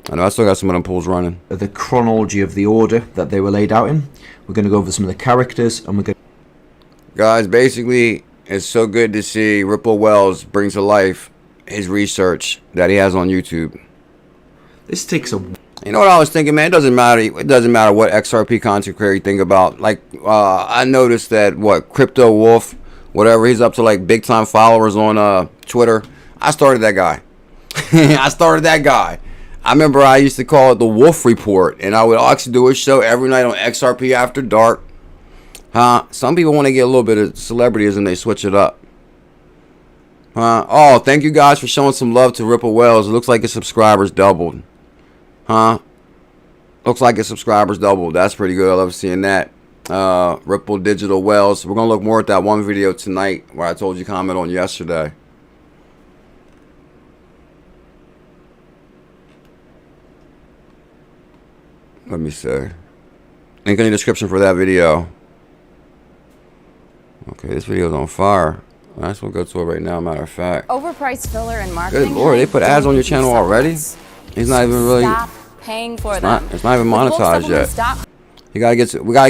A: I know I still got some of them pools running.
D: The chronology of the order that they were laid out in. We're going to go over some of the characters, and we're going.
A: Guys, basically, it's so good to see Ripple Wells bring to life his research that he has on YouTube.
D: This takes a.
A: You know what I was thinking, man? It doesn't matter. It doesn't matter what XRP content creator you think about. Like, I noticed that Crypto Wolf, whatever, he's up to like big time followers on Twitter. I started that guy. I started that guy. I remember I used to call it the Wolf Report, and I would actually do a show every night on XRP after dark. Some people want to get a little bit of celebrities and they switch it up. Oh, thank you guys for showing some love to Ripple Wells. It looks like his subscribers doubled. Looks like his subscribers doubled. That's pretty good. I love seeing that. Ripple Digital Wells. We're going to look more at that one video tonight where I told you comment on yesterday. Let me see. Link in the description for that video. Okay, this video's on fire. I just want to go to it right now, matter of fact.
E: Overpriced filler and marketing.
A: Good lord, they put ads on your channel already? He's not even really.
E: Stop paying for them.
A: It's not even monetized yet. We gotta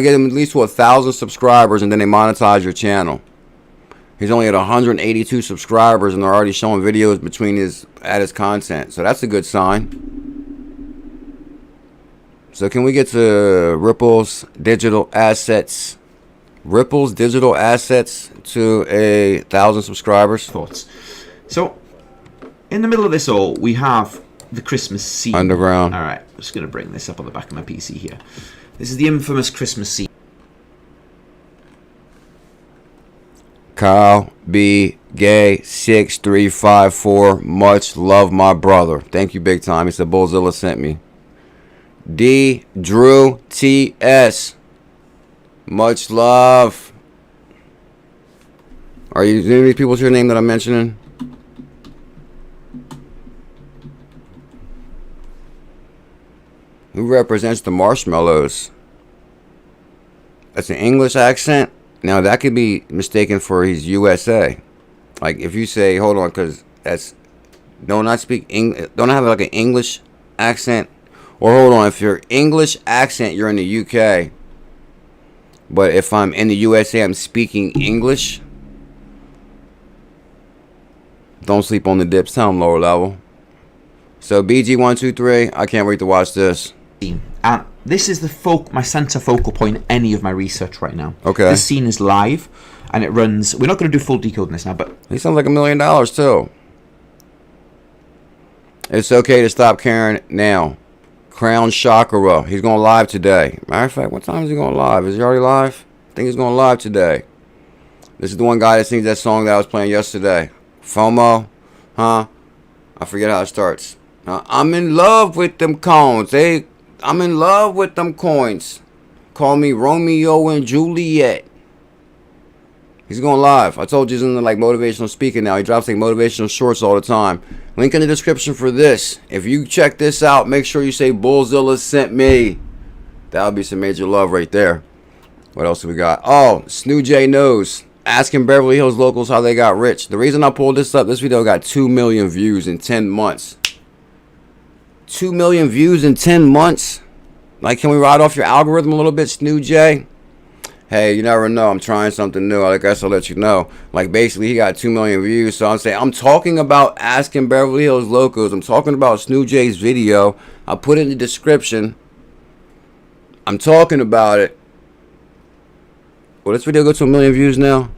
A: get him at least to 1,000 subscribers, and then they monetize your channel. He's only at 182 subscribers, and they're already showing videos between his content. So that's a good sign. So can we get to Ripple's digital assets? Ripple's digital assets to 1,000 subscribers.
D: Thoughts. So, in the middle of this all, we have the Christmas scene.
A: Underground.
D: All right, I'm just going to bring this up on the back of my PC here. This is the infamous Christmas scene.
A: Kyle B. Gay 6354. Much love, my brother. Thank you, big time. He said BuLLZiLLa sent me. D. Drew TS. Much love. Are you any of these people's your name that I'm mentioning? Who represents the marshmallows? That's an English accent. Now that could be mistaken for he's USA. Like if you say, hold on, because that's don't I speak English? Don't I have like an English accent? Or hold on, if your English accent, you're in the UK. But if I'm in the USA, I'm speaking English. Don't sleep on the dips. Tell them lower level. So BG123, I can't wait to watch this.
D: And this is my center focal point in any of my research right now.
A: Okay.
D: This scene is live, and it runs. We're not going to do full decoding this now, but
A: He sounds like $1 million too. It's okay to stop caring now. Krown Chakra. He's going live today. Matter of fact, what time is he going live? Is he already live? I think he's going live today. This is the one guy that sings that song that I was playing yesterday. FOMO. I forget how it starts. I'm in love with them coins. I'm in love with them coins. Call me Romeo and Juliet. He's going live. I told you he's in the like motivational speaking now. He drops like motivational shorts all the time. Link in the description for this. If you check this out, make sure you say BuLLZiLLa sent me. That would be some major love right there. What else do we got? Oh, 𝕤𝕤𝕤𝕤 knows. Asking Beverly Hills locals how they got rich. The reason I pulled this up, this video got 2 million views in 10 months. 2 million views in 10 months? Like, can we ride off your algorithm a little bit, 𝕤𝕤𝕤? Hey, you never know. I'm trying something new. I guess I'll let you know. Like, basically, he got 2 million views. So I'm saying, I'm talking about Asking Beverly Hills locals. I'm talking about 𝕤𝕤𝕤's video. I'll put it in the description. I'm talking about it. Will this video go to 1 million views now?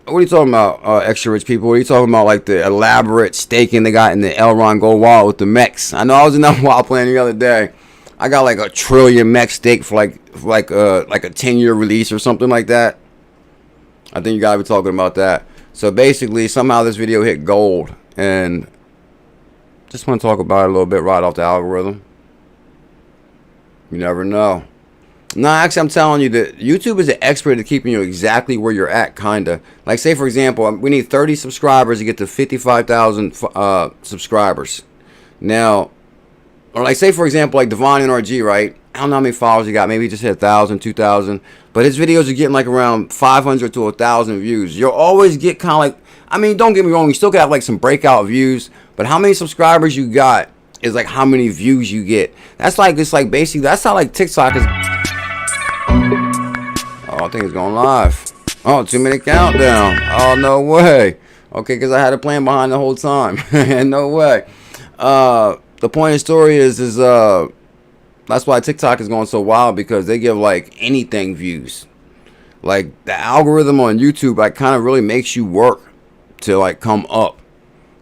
A: What are you talking about, extra rich people? What are you talking about, like the elaborate staking they got in the Elrond Gold wallet with the mechs? I know I was in that wallet playing the other day. I got like a trillion mech stake for like a 10-year release or something like that. I think you gotta be talking about that. So basically, somehow this video hit gold, and just want to talk about it a little bit right off the algorithm. You never know. No, actually, I'm telling you that YouTube is an expert at keeping you exactly where you're at, kinda. Like, say for example, we need 30 subscribers to get to 55,000 subscribers. Now, or like say for example, like Divine NRG, right? I don't know how many followers he got. Maybe he just hit 1,000, 2,000. But his videos are getting like around 500 to 1,000 views. You'll always get kind of like I mean, don't get me wrong, you still got like some breakout views, but how many subscribers you got is like how many views you get. That's like, it's like basically, that's how like TikTok is. Oh, I think it's going live. Oh, 2-minute countdown. Oh, no way. Okay, because I had a plan behind the whole time. No way. The point of the story is that's why TikTok is going so wild, because they give like anything views. Like the algorithm on YouTube like kind of really makes you work to like come up.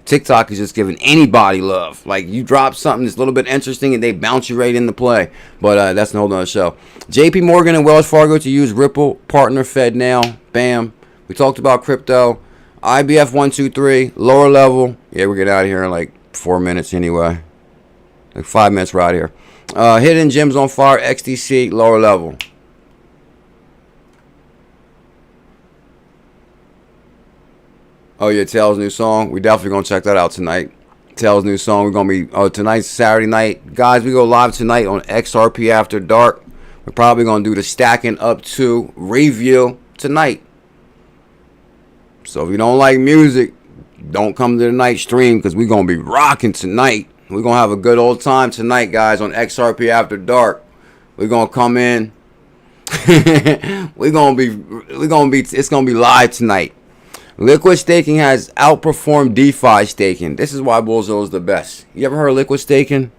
A: TikTok is just giving anybody love. Like you drop something that's a little bit interesting and they bounce you right into play. But that's a whole nother show. JPMorgan and Wells Fargo to use Ripple partner FedNow. Bam. We talked about crypto. IBF 123 lower level. Yeah, we're getting out of here in like 4 minutes anyway. Like 5 minutes right here. Hidden gems on fire. XDC lower level. Oh yeah, Tails' new song. We definitely gonna check that out tonight. Tails' new song. We're gonna be tonight's Saturday night, guys. We go live tonight on XRP After Dark. We're probably gonna do the stacking up to review tonight. So if you don't like music, don't come to the night stream, because we're gonna be rocking tonight. We're gonna have a good old time tonight, guys, on XRP After Dark. We're gonna come in. It's gonna be live tonight. Liquid staking has outperformed DeFi staking. This is why BuLLZiLLa is the best. You ever heard of liquid staking?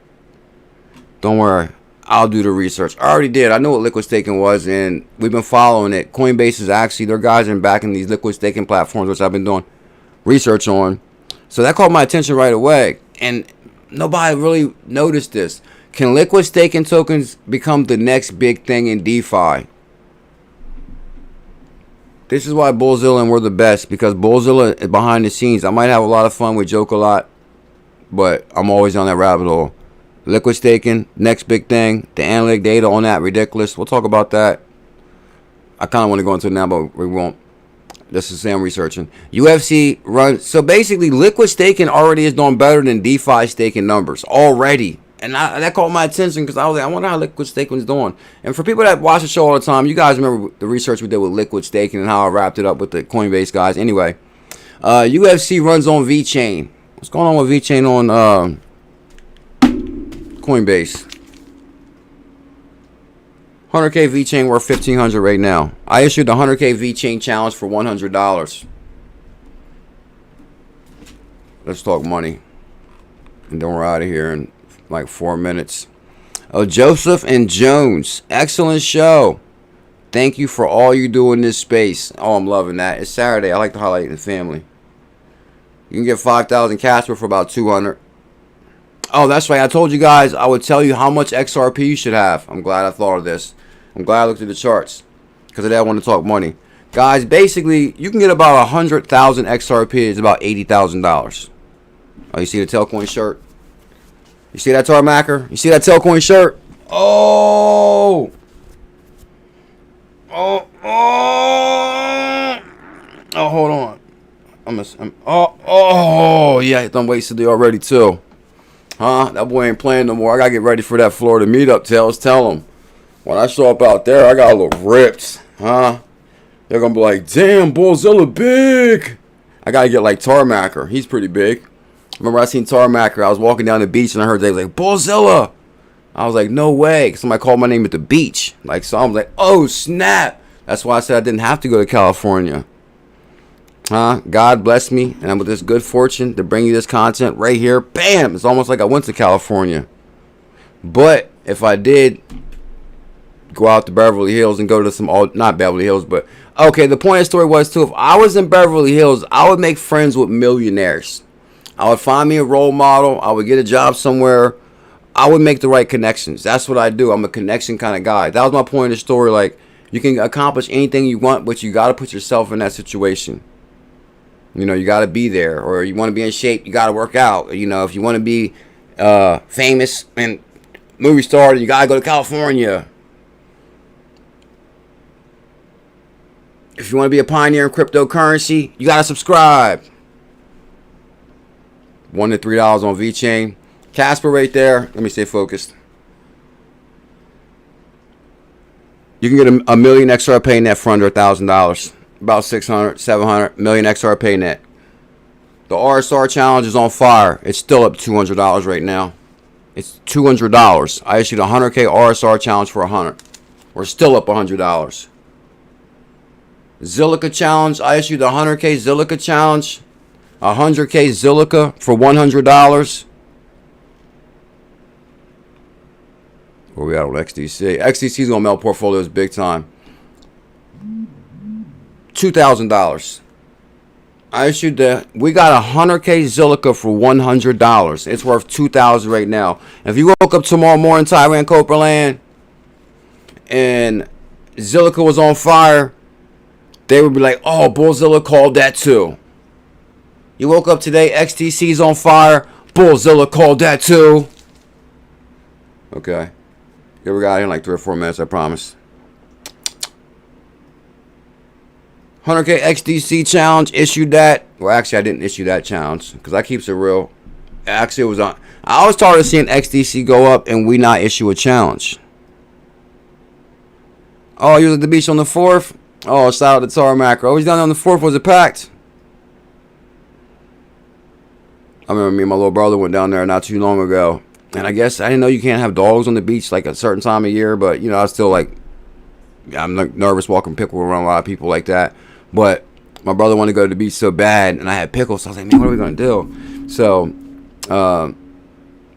A: Don't worry, I'll do the research. I already did. I know what liquid staking was, and we've been following it. Coinbase is actually, their guys are backing these liquid staking platforms, which I've been doing research on. So that caught my attention right away, and nobody really noticed this. Can liquid staking tokens become the next big thing in DeFi? This is why BuLLZiLLa and we're the best, because BuLLZiLLa is behind the scenes. I might have a lot of fun with Joke a lot, but I'm always on that rabbit hole. Liquid staking, next big thing. The analytic data on that, ridiculous. We'll talk about that. I kind of want to go into it now, but we won't. This is Sam researching. UFC runs. So basically, liquid staking already is doing better than DeFi staking numbers already. And that caught my attention, because I was like, I wonder how liquid staking is doing. And for people that watch the show all the time, you guys remember the research we did with liquid staking and how I wrapped it up with the Coinbase guys. Anyway, UFC runs on VeChain. What's going on with VeChain on Coinbase? 100K VeChain worth $1,500 right now. I issued the 100K VeChain challenge for $100. Let's talk money, and then we're out of here in like 4 minutes. Joseph and Jones, excellent show. Thank you for all you do in this space. Oh, I'm loving that. It's Saturday. I like to highlight the family. You can get 5,000 Casper for about 200. Oh, that's right. I told you guys I would tell you how much XRP you should have. I'm glad I thought of this. I'm glad I looked at the charts, because today I want to talk money. Guys, basically, you can get about 100,000 XRP. It's about $80,000. Oh, you see the Tailcoin shirt? You see that 𝕤𝕚𝕟𝕝? You see that Tailcoin shirt? Oh! Oh, hold on. Yeah, I done wasted it already too. Huh? That boy ain't playing no more. I gotta get ready for that Florida meetup, Tails. Tell him. When I show up out there, I gotta look ripped. Huh? They're gonna be like, damn, BuLLZiLLa big. I gotta get like 𝕤𝕚𝕟𝕝. He's pretty big. Remember, I seen 𝕤𝕚𝕟𝕝. I was walking down the beach and I heard they was like, BuLLZiLLa. I was like, no way. Somebody called my name at the beach. Like, so I was like, oh, snap. That's why I said I didn't have to go to California. Huh? God bless me, and I'm with this good fortune to bring you this content right here. Bam! It's almost like I went to California. But if I did go out to Beverly Hills and go to some, not Beverly Hills, but, okay, the point of the story was, too, if I was in Beverly Hills, I would make friends with millionaires. I would find me a role model. I would get a job somewhere. I would make the right connections. That's what I do. I'm a connection kind of guy. That was my point of the story. Like, you can accomplish anything you want, but you got to put yourself in that situation. You know, you got to be there. Or you want to be in shape, you got to work out. You know, if you want to be famous and movie star, you got to go to California. If you want to be a pioneer in cryptocurrency, you got to subscribe. $1 to $3 on VeChain. Casper right there. Let me stay focused. You can get a million XRP net for under $1,000. About 600, 700 million XRP net. The RSR challenge is on fire. It's still up $200 right now. It's $200. I issued a 100K RSR challenge for 100. We're still up $100. Zilliqa challenge. I issued a 100K Zilliqa challenge. 100K Zilliqa for $100. Where we at on XDC? XDC's gonna melt portfolios big time. $2,000. I issued we got 100K Zilliqa for $100. It's worth $2,000 right now. If you woke up tomorrow morning, Tyrant Coperland, and Zilliqa was on fire, they would be like, oh, Bullzilla called that too. You woke up today, XDC's on fire, Bullzilla called that too. Okay. Here we got here in like 3 or 4 minutes, I promise. 100K XDC challenge, issued that. Well, actually, I didn't issue that challenge because I keeps it real. Actually, it was on. I always started seeing XDC go up and we not issue a challenge. Oh, you was at the beach on the 4th? Oh, shout out to Tarmac. Oh, he's down there on the 4th. Was it packed? I remember me and my little brother went down there not too long ago. And I guess I didn't know you can't have dogs on the beach like a certain time of year. But, you know, I still like, I'm like nervous walking pickle around a lot of people like that. But my brother wanted to go to the beach so bad, and I had pickles. So I was like, man, what are we going to do? So,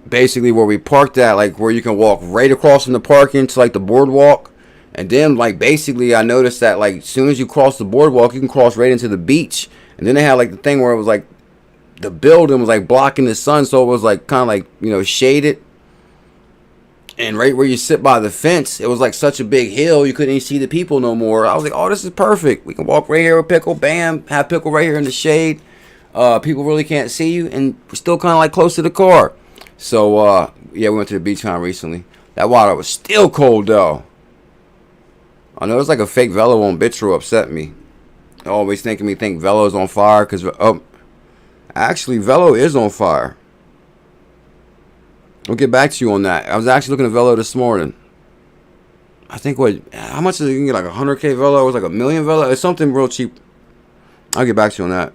A: basically where we parked at, like where you can walk right across from the parking to like the boardwalk. And then, like, basically I noticed that, like, as soon as you cross the boardwalk, you can cross right into the beach. And then they had, like, the thing where it was, like, the building was, like, blocking the sun. So it was, like, kind of, like, you know, shaded. And right where you sit by the fence, it was like such a big hill, you couldn't even see the people no more. I was like, oh, this is perfect. We can walk right here with Pickle, bam, have Pickle right here in the shade. People really can't see you, and we're still kind of like close to the car. So, yeah, we went to the beach time recently. That water was still cold, though. I know it's like a fake Velo on Bitro upset me. Always think Velo's on fire, because, actually, Velo is on fire. We'll get back to you on that. I was actually looking at Velo this morning. I think how much is it? You can get like 100K Velo. It was like $1 million Velo. It's something real cheap. I'll get back to you on that.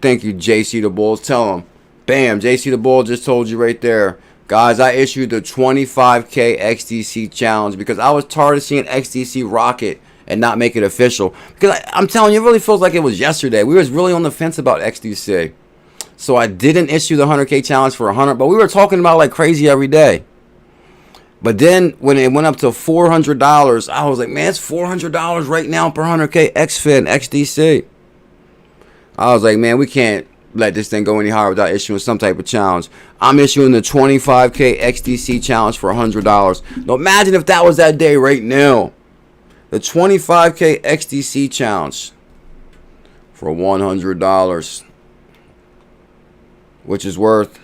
A: Thank you, JC the Bulls. Tell him. Bam, JC the Bull just told you right there. Guys, I issued the 25K XDC challenge because I was tired of seeing XDC rocket and not make it official. Because I'm telling you, it really feels like it was yesterday. We was really on the fence about XDC. So I didn't issue the 100K challenge for 100, but we were talking about like crazy every day. But then when it went up to $400, I was like, man, it's $400 right now per 100K XFIN, XDC. I was like, man, we can't let this thing go any higher without issuing some type of challenge. I'm issuing the 25K XDC challenge for $100. Now imagine if that was that day right now. The 25K XDC challenge for $100. Which is worth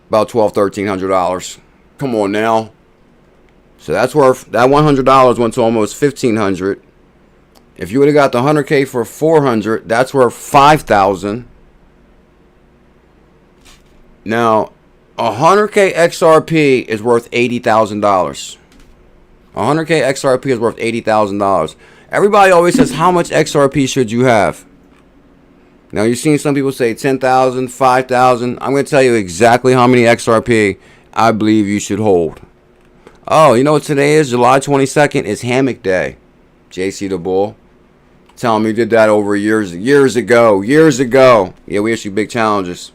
A: about $1,200–1,300. Come on now. So that's worth, that $100 went to almost $1,500. If you would have got the 100K for $400, that's worth $5,000. Now, 100K XRP is worth $80,000. 100K XRP is worth $80,000. Everybody always says, how much XRP should you have? Now, you've seen some people say 10,000, 5,000. I'm going to tell you exactly how many XRP I believe you should hold. Oh, you know what today is? July 22nd is ℚ𝕝𝕒 Day. JC the Bull. Tell me you did that over years ago. Yeah, we issue big challenges.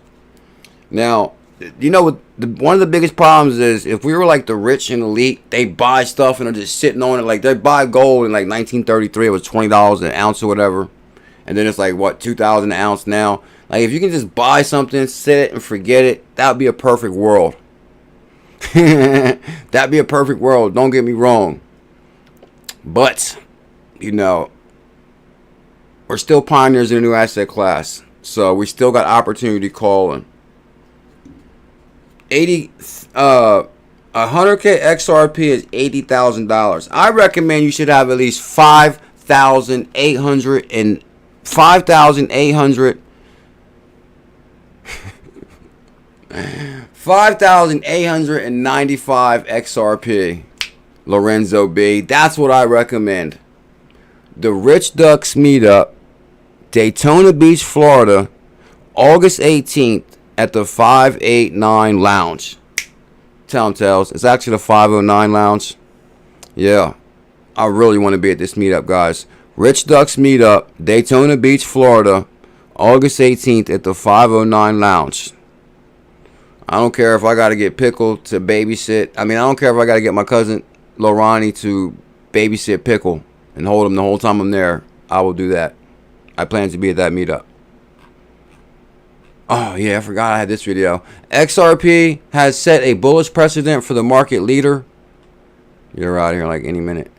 A: Now, you know what? One of the biggest problems is if we were like the rich and elite, they buy stuff and are just sitting on it. Like they buy gold in like 1933, it was $20 an ounce or whatever, and then it's like what, $2,000 an ounce now. Like if you can just buy something, sit it and forget it, that would be a perfect world. That'd be a perfect world. Don't get me wrong, but you know, we're still pioneers in a new asset class, so we still got opportunity calling. 100K XRP is $80,000. I recommend you should have at least 5,800 and 5,800 5,895 XRP. Lorenzo B. That's what I recommend. The Rich Ducks meetup, Daytona Beach, Florida, August 18th at the 589 Lounge. Telltales. It's actually the 509 Lounge. Yeah. I really want to be at this meetup, guys. Rich Ducks meetup, Daytona Beach, Florida, August 18th at the 509 Lounge. I don't care if I got to get Pickle to babysit. I don't care if I got to get my cousin Lorani to babysit Pickle and hold him the whole time I'm there. I will do that. I plan to be at that meetup. Oh, yeah, I forgot I had this video. XRP has set a bullish precedent for the market leader. You're out here like any minute.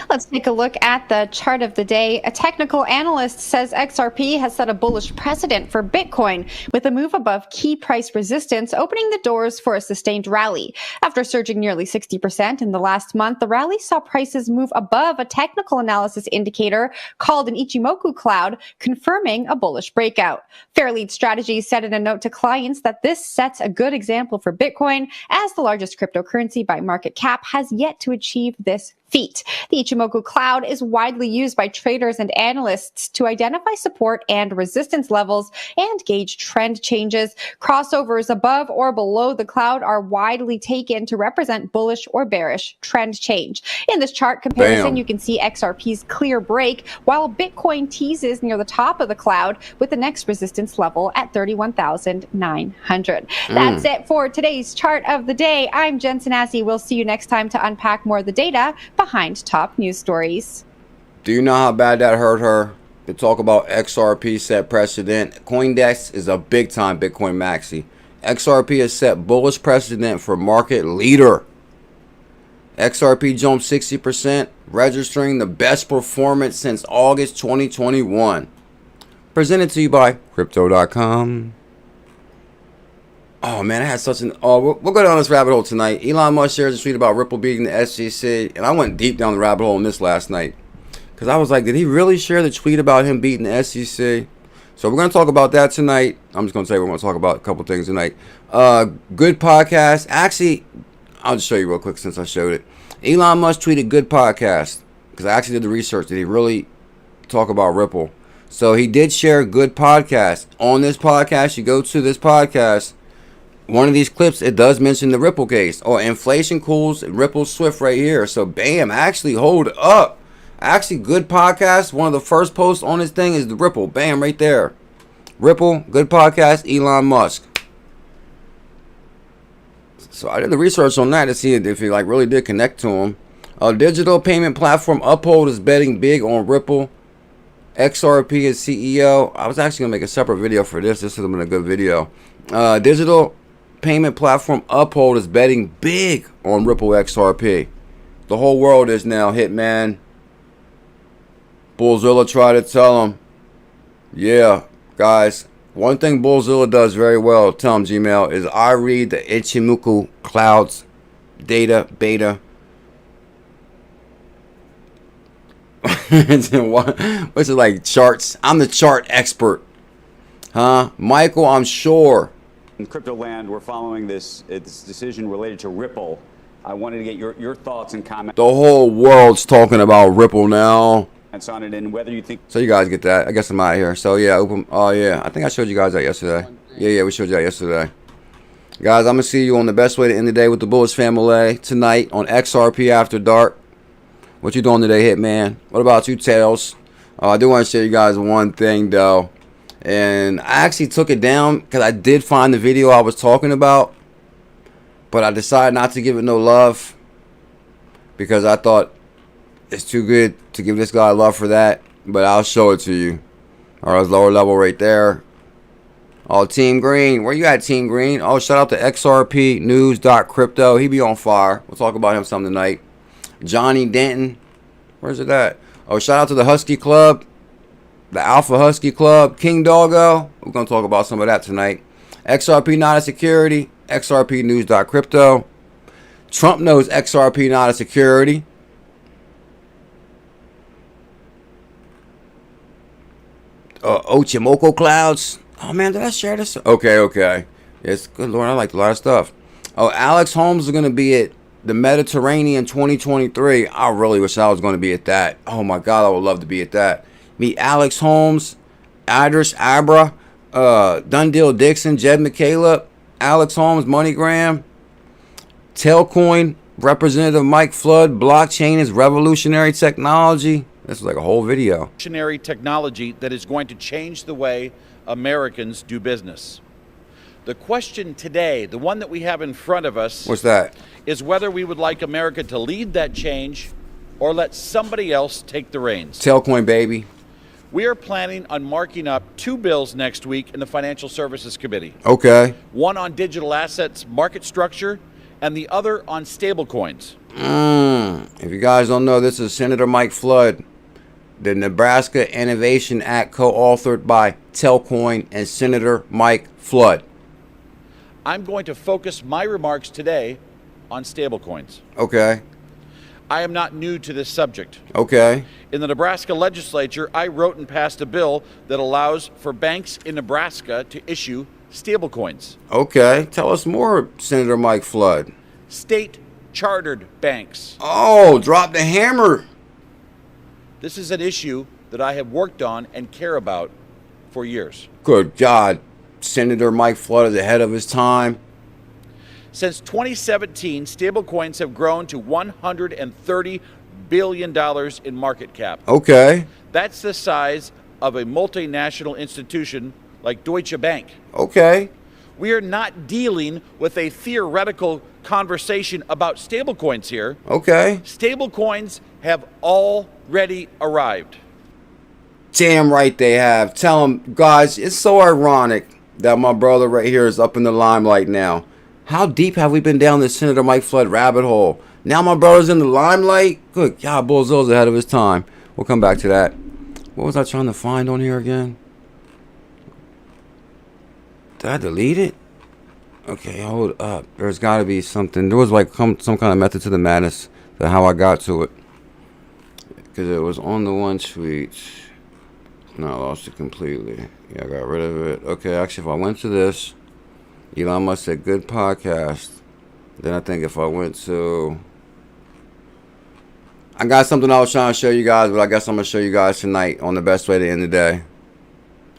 F: Let's take a look at the chart of the day. A technical analyst says XRP has set a bullish precedent for Bitcoin with a move above key price resistance, opening the doors for a sustained rally. After surging nearly 60% in the last month, the rally saw prices move above a technical analysis indicator called an Ichimoku cloud, confirming a bullish breakout. Fairlead Strategies said in a note to clients that this sets a good example for Bitcoin, as the largest cryptocurrency by market cap has yet to achieve this feat. The Ichimoku cloud is widely used by traders and analysts to identify support and resistance levels and gauge trend changes. Crossovers above or below the cloud are widely taken to represent bullish or bearish trend change. In this chart comparison, you can see XRP's clear break, while Bitcoin teases near the top of the cloud with the next resistance level at 31,900. That's it for today's chart of the day. I'm Jen Sanasi. We'll see you next time to unpack more of the data behind top news stories.
A: Do you know how bad that hurt her? To talk about XRP set precedent. CoinDesk is a big time Bitcoin maxi. XRP has set bullish precedent for market leader. XRP jumped 60%, registering the best performance since August 2021. Presented to you by Crypto.com. Oh man, I had such an... Oh, we'll go down this rabbit hole tonight. Elon Musk shares a tweet about Ripple beating the SEC, and I went deep down the rabbit hole on this last night. Because I was like, did he really share the tweet about him beating the SEC? So we're going to talk about that tonight. I'm just going to say we're going to talk about a couple things tonight. Good podcast. Actually, I'll just show you real quick since I showed it. Elon Musk tweeted good podcast. Because I actually did the research. Did he really talk about Ripple? So he did share good podcast. On this podcast, you go to this podcast. One of these clips, it does mention the Ripple case. Oh, inflation cools, Ripple Swift right here. So, bam, actually, hold up. Actually, good podcast. One of the first posts on this thing is the Ripple. Bam, right there. Ripple, good podcast, Elon Musk. So, I did the research on that to see if he like really did connect to him. Digital payment platform Uphold is betting big on Ripple. XRP is CEO. I was actually going to make a separate video for this. This would have been a good video. Digital payment platform Uphold is betting big on Ripple XRP. The whole world is now. Hitman. BuLLZiLla tried to tell him. Yeah, guys. One thing BuLLZiLla does very well, tell him Gmail, is I read the Ichimoku clouds data beta. What's it like? Charts. I'm the chart expert. Huh? Michael, I'm sure.
G: In crypto land, we're following this decision related to Ripple. I wanted to get your thoughts and comments.
A: The whole world's talking about Ripple now.
G: On it and whether you think.
A: So you guys get that. I guess I'm out of here. So yeah, oh yeah, I think I showed you guys that yesterday. Yeah, we showed you that yesterday. Guys, I'm gonna see you on the best way to end the day with the Bullish Family tonight on XRP After Dark. What you doing today, Hitman? What about you, Tails? I do want to share you guys one thing though. And I actually took it down because I did find the video I was talking about. But I decided not to give it no love. Because I thought it's too good to give this guy love for that. But I'll show it to you. Alright, lower level right there. Oh, Team Green. Where you at, Team Green? Oh, shout out to XRPnews.crypto. He be on fire. We'll talk about him some tonight. Johnny Denton. Where's it at? Oh, shout out to the Husky Club. The Alpha Husky Club, King Doggo. We're going to talk about some of that tonight. XRP not a security. XRPnews.crypto. Trump knows XRP not a security. Ochimoco clouds. Oh man, did I share this? Okay. Yes, good Lord, I like a lot of stuff. Oh, Alex Holmes is going to be at the Mediterranean 2023. I really wish I was going to be at that. Oh my God, I would love to be at that. Meet Alex Holmes, Idris Abra, Dundee Dixon, Jed McCaleb, Alex Holmes, MoneyGram, Tailcoin, Representative Mike Flood. Blockchain is revolutionary technology. This is like a whole video.
H: Revolutionary technology that is going to change the way Americans do business. The question today, the one that we have in front of us,
A: What's that?
H: is whether we would like America to lead that change or let somebody else take the reins.
A: Tailcoin, baby.
H: We are planning on marking up 2 bills next week in the Financial Services Committee.
A: Okay.
H: One on digital assets market structure and the other on stablecoins.
A: If you guys don't know, this is Senator Mike Flood. The Nebraska Innovation Act co-authored by Tailcoin and Senator Mike Flood.
H: I'm going to focus my remarks today on stablecoins.
A: Okay.
H: I am not new to this subject.
A: Okay.
H: In the Nebraska legislature, I wrote and passed a bill that allows for banks in Nebraska to issue stablecoins.
A: Okay. Tell us more, Senator Mike Flood.
H: State chartered banks.
A: Oh, drop the hammer.
H: This is an issue that I have worked on and care about for years.
A: Good God. Senator Mike Flood is ahead of his time.
H: Since 2017, stablecoins have grown to $130 billion in market cap.
A: Okay.
H: That's the size of a multinational institution like Deutsche Bank.
A: Okay.
H: We are not dealing with a theoretical conversation about stablecoins here.
A: Okay.
H: Stablecoins have already arrived.
A: Damn right they have. Tell them, guys, it's so ironic that my brother right here is up in the limelight now. How deep have we been down this Senator Mike Flood rabbit hole? Now my brother's in the limelight? Good God, Bullzilla's ahead of his time. We'll come back to that. What was I trying to find on here again? Did I delete it? Okay, hold up. There's got to be something. There was like some kind of method to the madness to how I got to it. Because it was on the one tweet. No, I lost it completely. Yeah, I got rid of it. Okay, actually, if I went to this, Elon Musk said, good podcast. Then I think if I went to... I got something I was trying to show you guys, but I guess I'm going to show you guys tonight on the best way to end the day.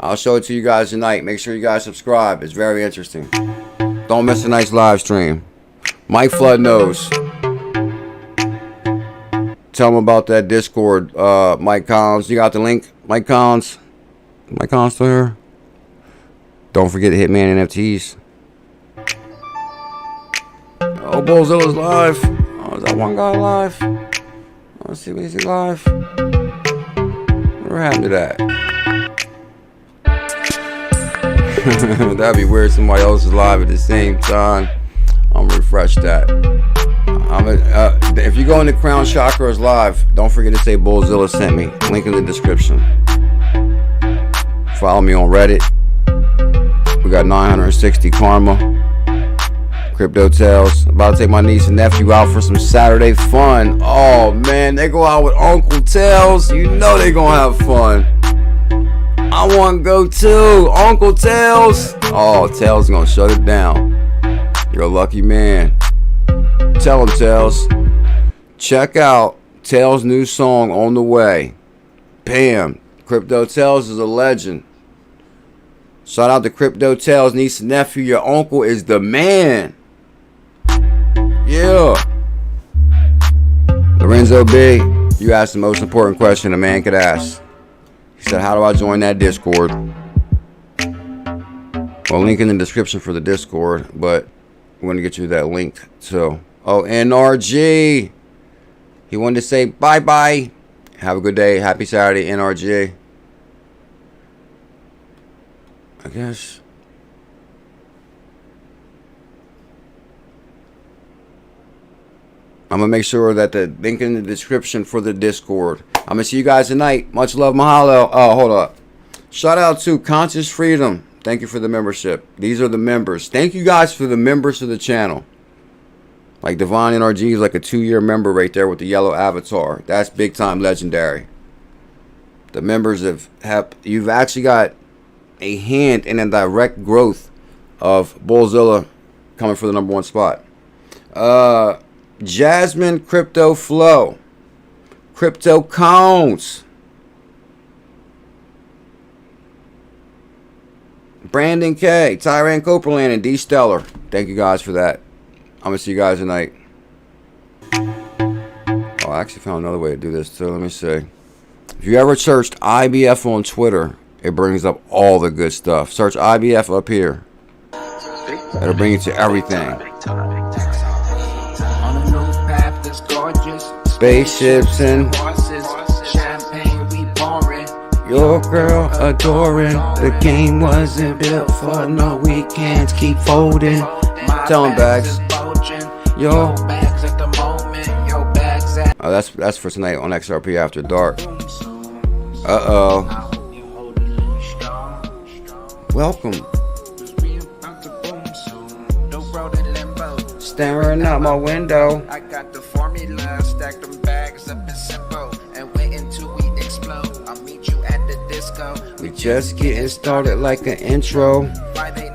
A: I'll show it to you guys tonight. Make sure you guys subscribe. It's very interesting. Don't miss a nice live stream. Mike Flood knows. Tell him about that Discord, Mike Collins. You got the link, Mike Collins? Mike Collins still here? Don't forget Hitman NFTs. Oh, Bullzilla's live. Oh, is that one guy live? Let's see, is he live? What happened to that? That'd be weird. Somebody else is live at the same time. I'm gonna refresh that. If you go into Krown Chakras live, don't forget to say Bullzilla sent me. Link in the description. Follow me on Reddit. We got 960 karma. Crypto Tales. About to take my niece and nephew out for some Saturday fun. Oh man, they go out with Uncle Tails. You know they gonna have fun. I want to go too, Uncle Tails. Oh, Tails gonna shut it down. You're a lucky man. Tell him, Tails. Check out Tails' new song On the Way. Bam. Crypto Tails is a legend. Shout out to Crypto Tails, niece and nephew. Your uncle is the man. Yeah. Lorenzo B, you asked the most important question a man could ask. He said, how do I join that Discord? Well, link in the description for the Discord, but we're going to get you that link. So, oh, NRG. He wanted to say bye-bye. Have a good day. Happy Saturday, NRG. I guess. I'm going to make sure that the link in the description for the Discord. I'm going to see you guys tonight. Much love, mahalo. Oh, hold up. Shout out to Conscious Freedom. Thank you for the membership. These are the members. Thank you guys for the members of the channel. Like Divine NRG is like a 2-year member right there with the yellow avatar. That's big time legendary. The members you've actually got a hand in a direct growth of Bullzilla coming for the #1 spot. Jasmine Crypto Flow. Crypto Counts. Brandon K, Tyran Copeland, and D Stellar. Thank you guys for that. I'm going to see you guys tonight. Oh, I actually found another way to do this too. Let me see. If you ever searched IBF on Twitter, it brings up all the good stuff. Search IBF up here. It'll bring you to everything. Spaceships and your girl adoring. The game wasn't built for no weekends. Keep folding. Tell them, Bags. Yo. Oh, that's for tonight on XRP After Dark. Uh-oh. Welcome. Staring out my window.
I: I got the formula, stacked them bags up in simple, and wait until we explode. I'll meet you at the disco.
A: We just getting started like an intro.
I: Why they